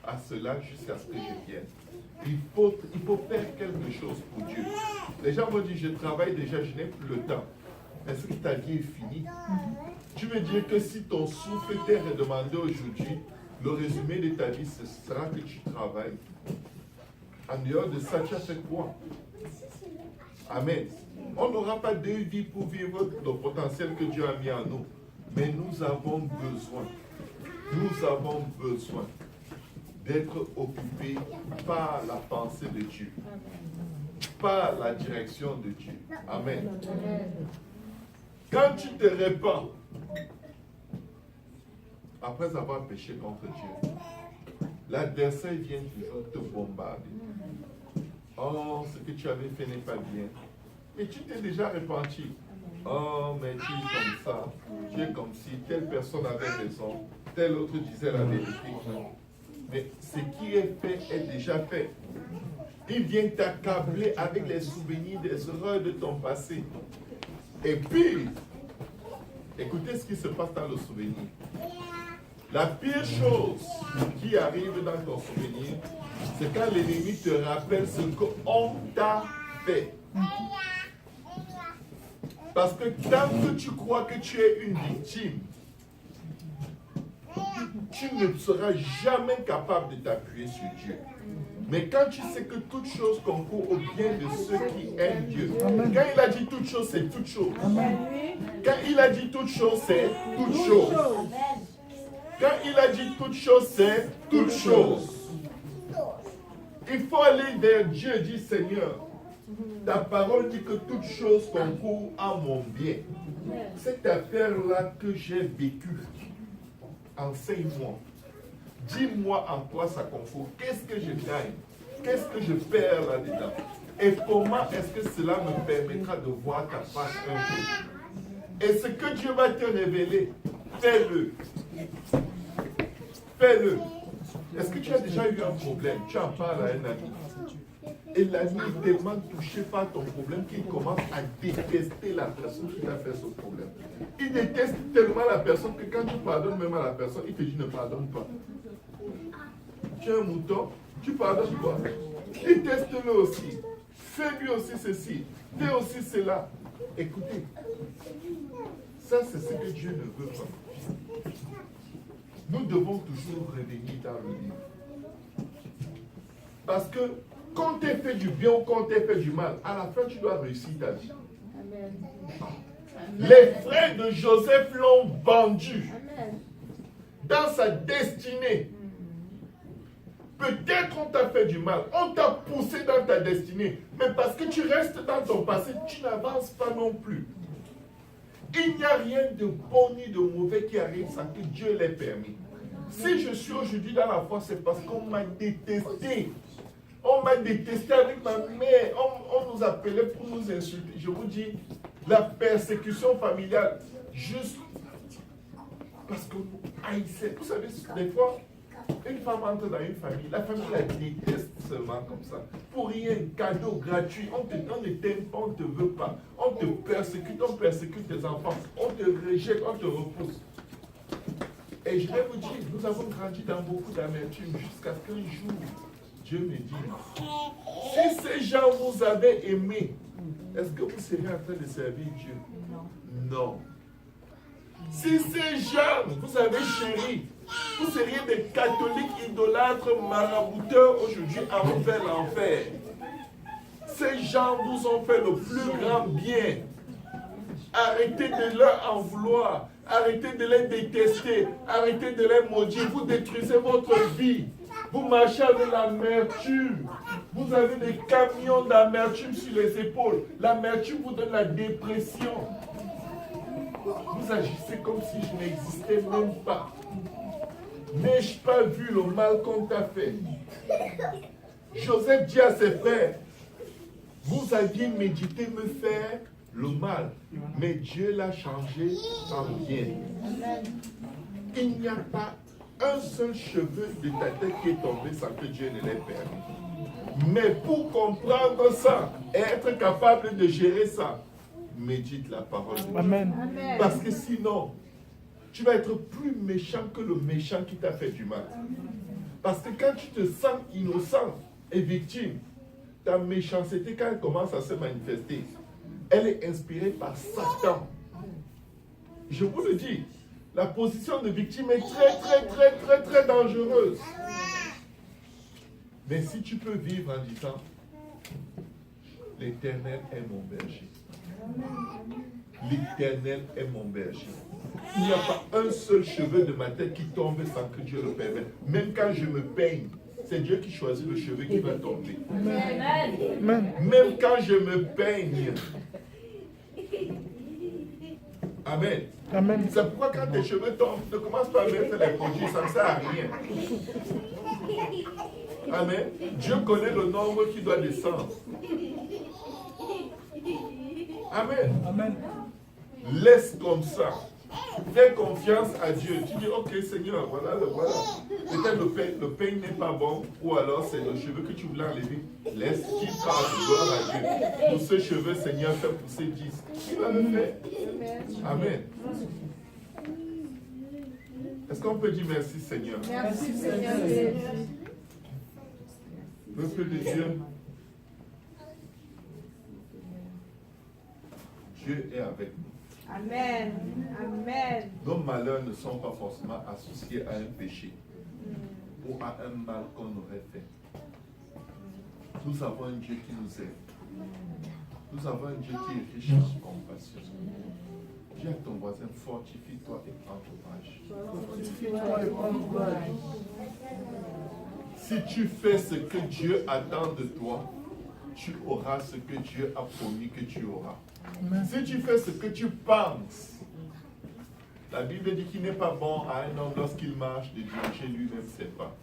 à cela jusqu'à ce que je vienne. Il faut faire quelque chose pour Dieu. Les gens vont dire, je travaille déjà, je n'ai plus le temps. Est-ce que ta vie est finie? Tu veux dire que si ton souffle t'est redemandé aujourd'hui, le résumé de ta vie, ce sera que tu travailles. En dehors de ça, tu as fait quoi? Amen. On n'aura pas deux vies pour vivre le potentiel que Dieu a mis en nous. Mais nous avons besoin d'être occupés par la pensée de Dieu, par la direction de Dieu. Amen. Quand tu te répands, après avoir péché contre Dieu, l'adversaire vient toujours te bombarder. Oh, ce que tu avais fait n'est pas bien. Mais tu t'es déjà repenti. Oh, mais tu es comme ça. Tu es comme si telle personne avait raison, telle autre disait la vérité. Mais ce qui est fait est déjà fait. Il vient t'accabler avec les souvenirs des erreurs de ton passé. Et puis, écoutez ce qui se passe dans le souvenir. La pire chose qui arrive dans ton souvenir, c'est quand l'ennemi te rappelle ce qu'on t'a fait. Parce que tant que tu crois que tu es une victime, tu ne seras jamais capable de t'appuyer sur Dieu. Mais quand tu sais que toute chose concourt au bien de ceux qui aiment Dieu, quand il a dit toute chose, c'est toute chose. Quand il a dit toute chose, c'est toute chose. Quand il a dit toute chose, c'est toute chose. Il faut aller vers Dieu, dit Seigneur. Ta parole dit que toute chose concourt à mon bien. Cette affaire-là que j'ai vécue, enseigne-moi. Dis-moi en quoi ça concourt. Qu'est-ce que je gagne? Qu'est-ce que je perds là-dedans? Et comment est-ce que cela me permettra de voir ta face un peu? Et ce que Dieu va te révéler, fais-le. Fais-le. Est-ce que tu as déjà eu un problème? Tu en parles à un ami. Et l'ami est tellement touché par ton problème qu'il commence à détester la personne qui t'a fait ce problème. Il déteste tellement la personne que quand tu pardonnes même à la personne, il te dit ne pardonne pas. Tu as un mouton, tu pardonnes quoi? Déteste-le aussi. Fais-lui aussi ceci. Fais aussi cela. Écoutez, ça c'est ce que Dieu ne veut pas. Nous devons toujours revenir dans le livre. Parce que quand tu fait du bien ou quand tu fait du mal, à la fin tu dois réussir ta vie. Amen. Les frères de Joseph l'ont vendu. Amen. Dans sa destinée. Peut-être on t'a fait du mal, on t'a poussé dans ta destinée, mais parce que tu restes dans ton passé, tu n'avances pas non plus. Il n'y a rien de bon ni de mauvais qui arrive sans que Dieu l'ait permis. Si je suis aujourd'hui dans la foi, c'est parce qu'on m'a détesté. On m'a détesté avec ma mère. On nous appelait pour nous insulter. Je vous dis, La persécution familiale, juste parce que vous haïssez. Vous savez, des fois, une femme entre dans une famille, la famille la déteste seulement comme ça. Pour rien, cadeau gratuit, on ne t'aime pas, on ne te veut pas. On te persécute, on persécute tes enfants, on te rejette, on te repousse. Et je vais vous dire, nous avons grandi dans beaucoup d'amertume jusqu'à qu'un jour, Dieu me dit, si ces gens vous avaient aimé, est-ce que vous seriez en train de servir Dieu? Non. Si ces gens vous avez chéri, vous seriez des catholiques idolâtres, marabouteurs aujourd'hui envers l'enfer. Ces gens vous ont fait le plus grand bien. Arrêtez de leur en vouloir. Arrêtez de les détester. Arrêtez de les maudire. Vous détruisez votre vie. Vous marchez avec l'amertume. Vous avez des camions d'amertume sur les épaules. L'amertume vous donne la dépression. Vous agissez comme si je n'existais même pas. N'ai-je pas vu le mal qu'on t'a fait? Joseph dit à ses frères, vous aviez médité me faire le mal, mais Dieu l'a changé en bien. Il n'y a pas un seul cheveu de ta tête qui est tombé sans que Dieu ne l'ait permis. Mais pour comprendre ça, et être capable de gérer ça, médite la parole de Dieu. Amen. Parce que sinon, tu vas être plus méchant que le méchant qui t'a fait du mal. Parce que quand tu te sens innocent et victime, ta méchanceté, quand elle commence à se manifester, elle est inspirée par Satan. Je vous le dis, la position de victime est très dangereuse. Mais si tu peux vivre en disant, l'Éternel est mon berger. L'Éternel est mon berger. Il n'y a pas un seul cheveu de ma tête qui tombe sans que Dieu le permette. Même quand je me peigne, c'est Dieu qui choisit le cheveu qui va tomber. Amen. Même quand je me peigne. Amen. Amen. C'est pourquoi quand tes cheveux tombent, ne commence pas à mettre les produits, ça ne sert à rien. Amen. Dieu connaît le nombre qui doit descendre. Amen. Amen. Laisse comme ça. Fais confiance à Dieu. Tu dis, ok Seigneur, voilà. Peut-être le peigne n'est pas bon, ou alors c'est le cheveu que tu voulais enlever. Laisse qu'il parle, gloire à Dieu. Pour ce cheveu, Seigneur, fais pousser 10. Il va le faire. Amen. Est-ce qu'on peut dire merci Seigneur? Merci Seigneur. Peuple de Dieu, Dieu est avec nous. Amen. Amen. Nos malheurs ne sont pas forcément associés à un péché ou à un mal qu'on aurait fait. Nous avons un Dieu qui nous aime. Nous avons un Dieu qui est riche en compassion. Dis à ton voisin, fortifie-toi et prends courage. Si tu fais ce que Dieu attend de toi, tu auras ce que Dieu a promis que tu auras. Si tu fais ce que tu penses, la Bible dit qu'il n'est pas bon à un homme lorsqu'il marche de diriger lui-même ses pas.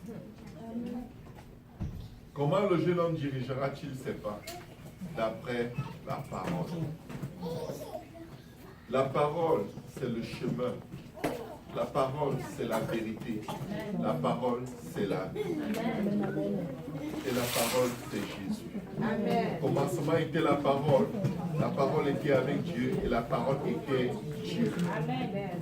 Comment le jeune homme dirigera-t-il ses pas? D'après la parole. La parole, c'est le chemin. La parole, c'est la vérité. La parole, c'est la vie. Et la parole, c'est Jésus. Amen. Au commencement était la parole. La parole était avec Dieu et la parole était Dieu. Amen.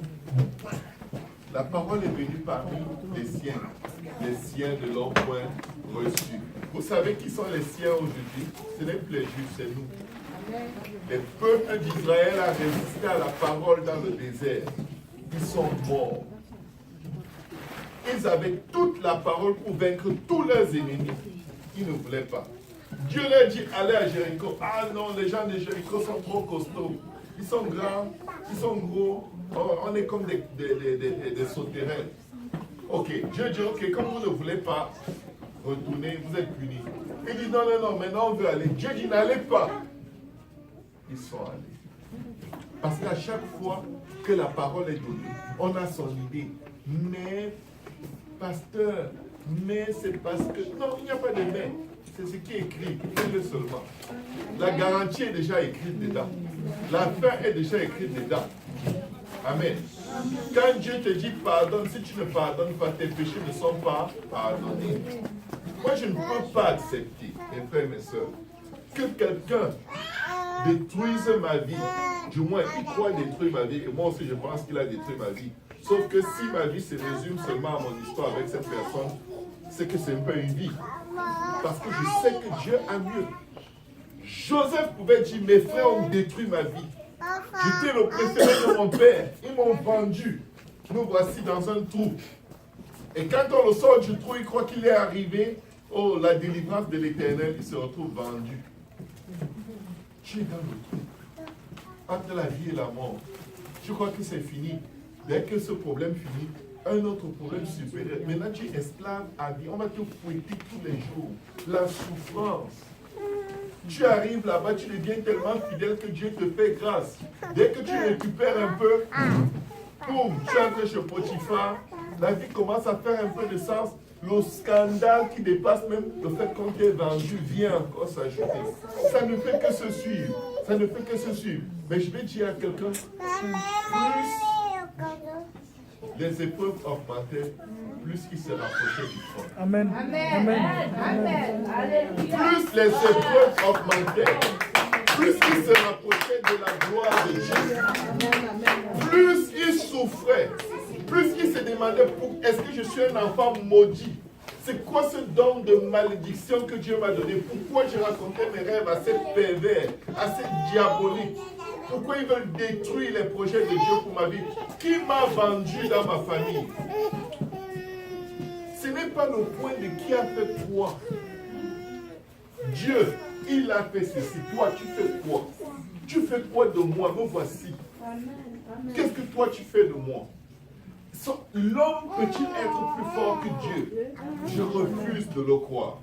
La parole est venue parmi les siens ne l'ont point reçu. Vous savez qui sont les siens aujourd'hui? Ce n'est plus les Juifs, c'est nous. Le peuple d'Israël a résisté à la parole dans le désert. Ils sont morts. Ils avaient toute la parole pour vaincre tous leurs ennemis. Ils ne voulaient pas. Dieu leur dit, allez à Jéricho. Ah non, les gens de Jéricho sont trop costauds. Ils sont grands, ils sont gros. On est comme des sauterelles. Ok, Dieu dit, ok, comme vous ne voulez pas retourner, vous êtes punis. Il dit, non, maintenant on veut aller. Dieu dit, n'allez pas. Ils sont allés. Parce qu'à chaque fois que la parole est donnée, on a son idée. Mais, pasteur, mais c'est parce que... Non, il n'y a pas de mais. C'est ce qui est écrit. Faites-le seulement. La garantie est déjà écrite dedans. La fin est déjà écrite dedans. Amen. Quand Dieu te dit pardonne, si tu ne pardonnes pas, tes péchés ne sont pas pardonnés. Moi, je ne peux pas accepter, mes frères et mes soeurs, que quelqu'un détruise ma vie. Du moins, il croit détruire ma vie. Et moi aussi, je pense qu'il a détruit ma vie. Sauf que si ma vie se résume seulement à mon histoire avec cette personne, c'est que c'est un peu une vie. Parce que je sais que Dieu a mieux. Joseph pouvait dire, mes frères ont détruit ma vie. J'étais le préféré de mon père. Ils m'ont vendu. Nous voici dans un trou. Et quand on le sort du trou, il croit qu'il est arrivé. Oh, la délivrance de l'Éternel, il se retrouve vendu. Tu es dans le trou. Entre la vie et la mort. Tu crois que c'est fini. Dès que ce problème finit, un autre problème supérieur. Maintenant, tu es esclave à vie. On va te fouetter tous les jours. La souffrance. Tu arrives là-bas, tu deviens tellement fidèle que Dieu te fait grâce. Dès que tu récupères un peu, boum, tu entres chez Potiphar, la vie commence à faire un peu de sens. Le scandale qui dépasse même le fait qu'on t'ait vendu vient encore s'ajouter. Ça ne fait que se suivre. Ça ne fait que se suivre. Mais je vais dire à quelqu'un, plus les épreuves augmentaient, plus il se rapprochait du trône. Amen. Amen. Amen. Alléluia. Plus les épreuves augmentaient, plus il se rapprochait de la gloire de Dieu. Plus il souffrait, plus il se demandait, est-ce que je suis un enfant maudit? C'est quoi ce don de malédiction que Dieu m'a donné? Pourquoi j'ai raconté mes rêves assez pervers, assez diaboliques? Pourquoi ils veulent détruire les projets de Dieu pour ma vie? Qui m'a vendu dans ma famille? Ce n'est pas le point de qui a fait quoi. Dieu, il a fait ceci. Toi, tu fais quoi? Tu fais quoi de moi? Me voici. Qu'est-ce que toi tu fais de moi? L'homme peut-il être plus fort que Dieu? Je refuse de le croire.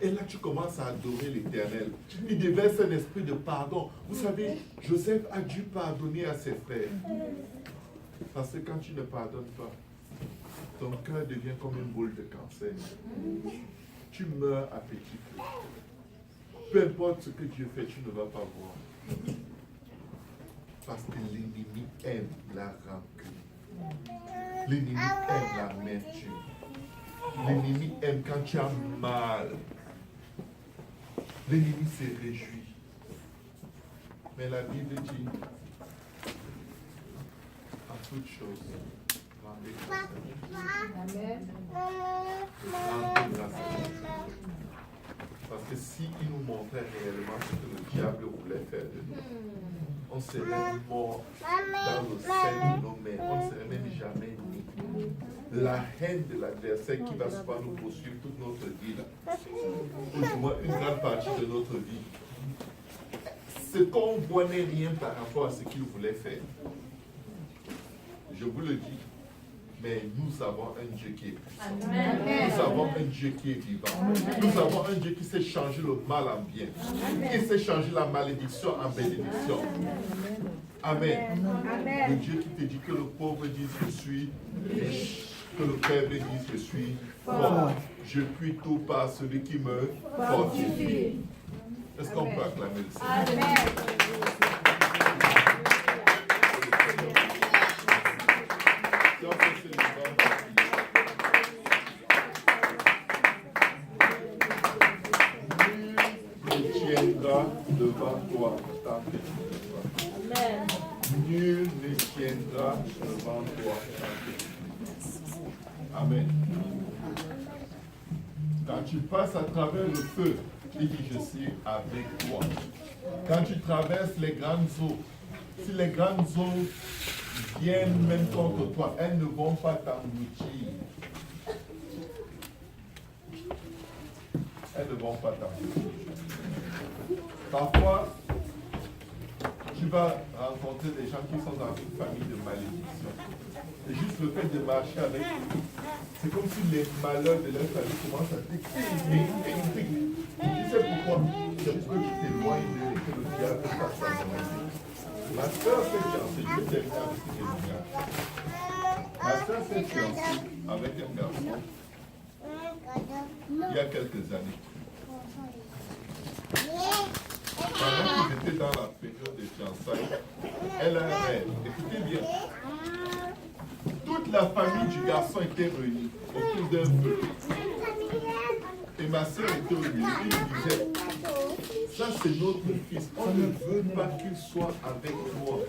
Et là, tu commences à adorer l'Éternel. Il déverse un esprit de pardon. Vous savez, Joseph a dû pardonner à ses frères. Parce que quand tu ne pardonnes pas, ton cœur devient comme une boule de cancer. Tu meurs à petit feu. Peu importe ce que Dieu fait, tu ne vas pas voir. Parce que l'ennemi aime la rancune. L'ennemi aime l'amertume. L'ennemi aime quand tu as mal. L'ennemi se réjouit. Mais la Bible dit, à toute chose, rendez grâce à Dieu. Rendez grâce à Dieu. Parce que s'il nous montrait réellement ce que le diable voulait faire de nous, on serait mort dans le sein de nos mères. On ne serait même jamais né. La haine de l'adversaire qui va souvent nous poursuivre toute notre vie, là, ou du moins une grande partie de notre vie. Ce qu'on voit n'est rien par rapport à ce qu'il voulait faire. Je vous le dis, mais nous avons un Dieu qui est puissant. Nous avons un Dieu qui est vivant. Nous avons un Dieu qui sait changer le mal en bien. Qui sait changer la malédiction en bénédiction. Amen. Le Dieu qui te dit que le pauvre dise je suis riche. Que le faible dise je suis fort. Je puis tout par celui qui me fortifie. Est-ce qu'on peut acclamer le Seigneur? Devant toi, tant que tu vivras. Nul ne tiendra devant toi tant que tu vivras. Amen. Quand tu passes à travers le feu, il dit je suis avec toi. Quand tu traverses les grandes eaux, si les grandes eaux viennent même contre toi, elles ne vont pas t'engloutir. Elles ne vont pas t'engloutir. Parfois, tu vas rencontrer des gens qui sont dans une famille de malédiction. Et juste le fait de marcher avec eux, c'est comme si les malheurs de leur famille commencent à t'écrire. Tu sais pourquoi? C'est pour que tu t'éloignes d'eux et que le diable fasse sa volonté. Ma soeur s'est fiancée, je vais terminer avec ce témoignage. Ma soeur s'est fiancée avec un garçon il y a quelques années. Pendant qu'ils était dans la période des fiançailles. Elle a un rêve. Écoutez bien. Toute la famille du garçon était réunie autour d'un feu. Et ma soeur était au milieu. Il disait, ça c'est notre fils. On ne veut pas qu'il soit avec moi.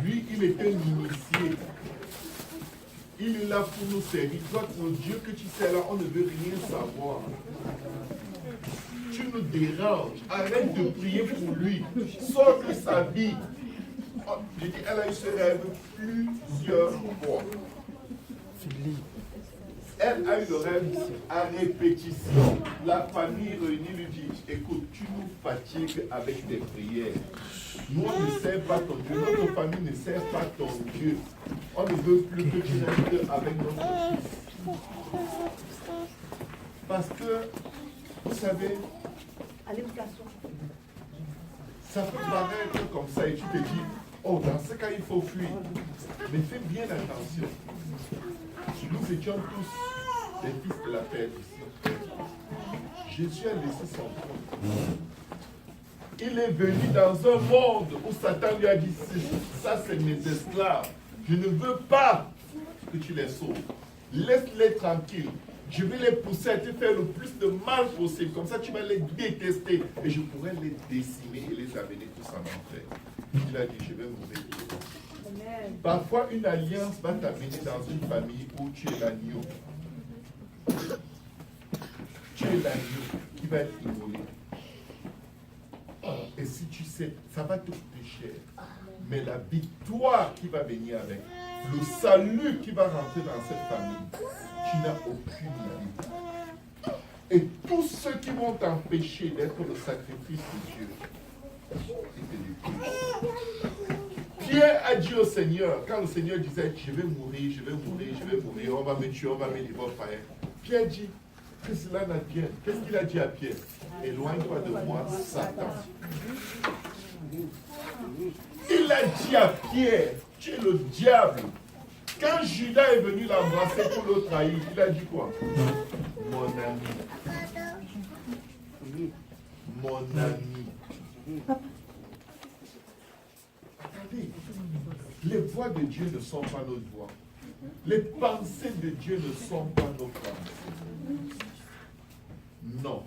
Lui, il était l'initié. Il est là pour nous servir. Toi, ton Dieu que tu sais là, on ne veut rien savoir. Tu nous déranges. Arrête de prier pour lui. Sauve sa vie. Oh, j'ai dit, elle a eu ce rêve plusieurs fois. Elle a eu le rêve à répétition. La famille réunie lui dit, écoute, tu nous fatigues avec tes prières. Nous, on ne sert pas ton Dieu. Notre famille ne sert pas ton Dieu. On ne veut plus que tu restes avec notre fils. Parce que, vous savez, ça peut paraître comme ça et tu te dis, oh, dans ce cas, il faut fuir. Mais fais bien attention. Nous étions tous les fils de la perdition. Jésus a laissé son trône. Il est venu dans un monde où Satan lui a dit, ça c'est mes esclaves. Je ne veux pas que tu les sauves. Laisse-les tranquilles. Je vais les pousser à te faire le plus de mal possible. Comme ça, tu vas les détester. Et je pourrais les décimer et les amener tous en enfer. Il a dit, je vais mourir. Parfois, une alliance va t'amener dans une famille où tu es l'agneau. Tu es l'agneau qui va être immolé. Et si tu sais, ça va te coûter cher. Mais la victoire qui va venir avec, le salut qui va rentrer dans cette famille, tu n'as aucune idée. Et tous ceux qui vont t'empêcher d'être le sacrifice de Dieu, ils te détruisent. Pierre a dit au Seigneur, quand le Seigneur disait, je vais mourir, je vais mourir, je vais mourir, on va me tuer, on va me livrer au fire. Pierre dit, que cela n'advienne. Qu'est-ce qu'il a dit à Pierre? Éloigne-toi de moi, Satan. Il a dit à Pierre, tu es le diable. Quand Judas est venu l'embrasser pour le trahir, il a dit quoi? Mon ami. Mon ami. Attendez, les voix de Dieu ne sont pas nos voix. Les pensées de Dieu ne sont pas nos pensées. Non.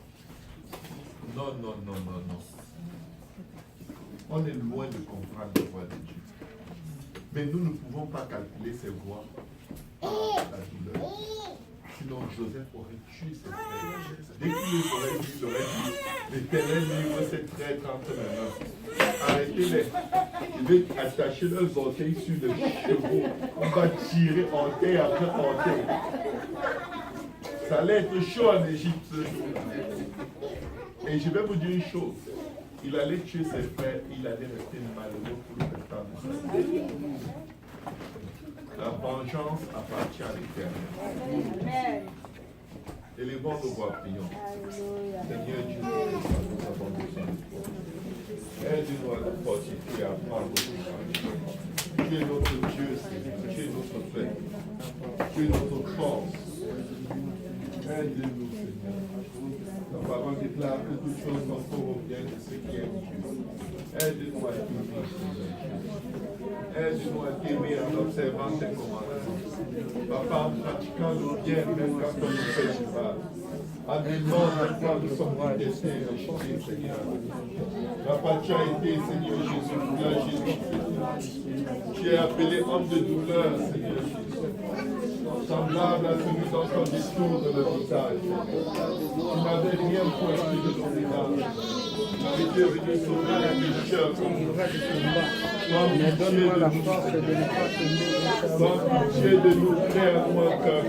Non, non, non, non, non. On est loin de comprendre la voix de Dieu. Mais nous ne pouvons pas calculer ses voix par la douleur. Sinon, Joseph aurait tué ses frères. Dès qu'il aurait dit, il aurait dit, l'Éternel livre ses traîtres entre mes mains. Arrêtez-les. Il veut attacher leurs orteils sur les chevaux. On va tirer orteil après orteil. Ça allait être chaud en Égypte ce jour-là. Et je vais vous dire une chose. Il allait tuer ses frères, il allait rester malheureux pour le restant de sa vie. La vengeance appartient à l'Éternel. Élevons nos voix, prions. Seigneur Dieu, nous avons besoin de toi. Aide-nous à nous fortifier, à prendre notre. Tu es notre Dieu, Seigneur. Tu es notre Père. Tu es notre force. Aide-nous, Seigneur. La parole déclare que toutes choses sont pour bien de ce qui est Dieu. Aide-nous à t'aimer, Seigneur. Aide-nous à t'aimer en observant tes commandements. Papa, en pratiquant le bien, même quand on nous fait du mal. En aimant la foi, nous sommes détestés et rejetés, Seigneur. Papa, tu as été, Seigneur Jésus, douleur Jésus. Tu es appelé homme de douleur, Seigneur Jésus. Semblable à celui dans son discours de le visage. Tu n'avais rien pointé de ton visage. Mais tu es venu sauver les pécheurs comme nous. Mais donne-moi la force de ne pas tomber. Prends pitié de nous, crée-nous un cœur.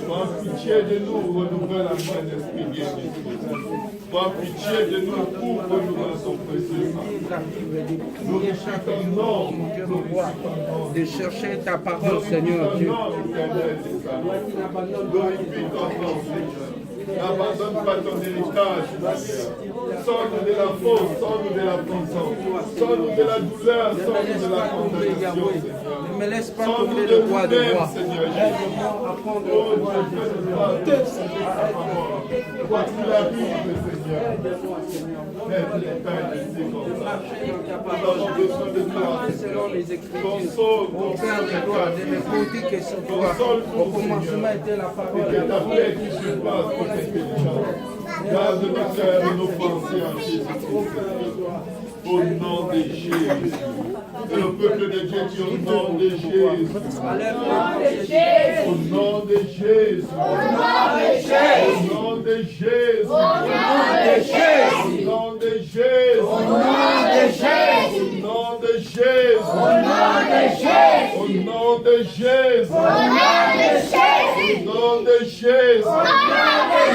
Prends pitié de nous, renouvelle la main d'esprit bien-aimé. Prends pitié de nous, couvre-nous dans son précieux sang. Glorifie ton nom, glorifie ton nom. De chercher ta parole, Seigneur Dieu. Glorifie ton nom, Seigneur. N'abandonne pas ton héritage, Seigneur. Sors-nous de la faute, sors-nous de la prison, sors-nous de la douleur, sors-nous de la condamnation, Seigneur. Ne me laisse pas Sors-nous tomber de le roi de nous-mêmes, roi. Seigneur Jésus. Oh Dieu, fais-nous quoi qu'il arrive, Seigneur. Maître l'éternel, c'est comme ça. Alors j'ai besoin de toi, Selon les Écritures, console, mon Père de gloire, de mes politiques et sur toi. Au commencement était la parole. et que ta paix qui surpasse toute intelligence. Garde nos cœurs et nos pensées en Jésus-Christ. Au nom de Jésus. Et le peuple de Dieu dit au nom de Jésus. Au nom de Jésus. Au nom de Jésus. Au nom de Jésus. Au nom de Jésus. Au nom de Jésus. Au nom de Jésus. Au nom de Jésus. Au nom de Jésus. Au nom de Jésus. Au nom de Jésus.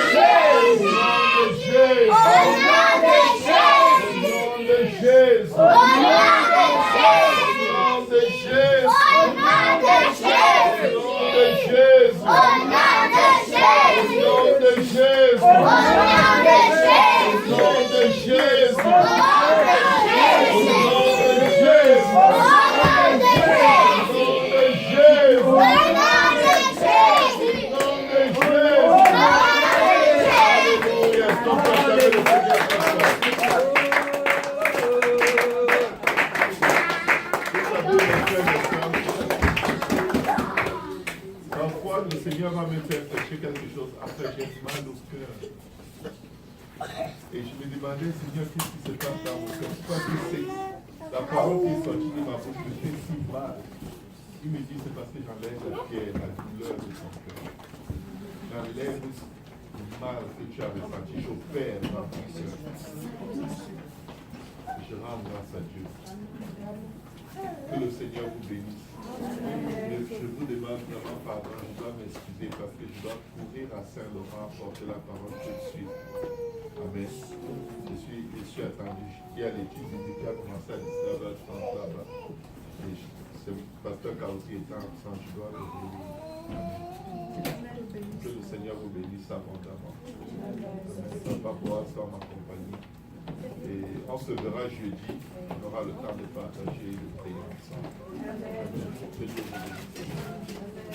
Parfois, le Seigneur va me faire chercher quelque chose. Après, j'ai mal au cœur. Et je me demandais, Seigneur, qu'est-ce qui se passe dans mon cœur? Parce que c'est la parole qui est sortie de ma bouche me fait si mal. Il me dit, c'est parce que j'enlève la pierre, la douleur de ton cœur. J'enlève le mal que tu as ressenti. J'opère dans ton cœur. Je rends grâce à Dieu. Que le Seigneur vous bénisse. Je vous demande vraiment pardon, je dois m'excuser parce que je dois courir à Saint-Laurent porter la parole tout de suite. Amen. Je suis attendu. Il y a l'étude biblique qui a commencé à 19h30 là-bas. Et c'est le pasteur Kaouti est en absent, je dois le revenir. Amen. Que le Seigneur vous bénisse abondamment. On va pouvoir se m'accompagner. Et on se verra jeudi. On aura le temps de partager et de prier ensemble. Que Dieu vous bénisse.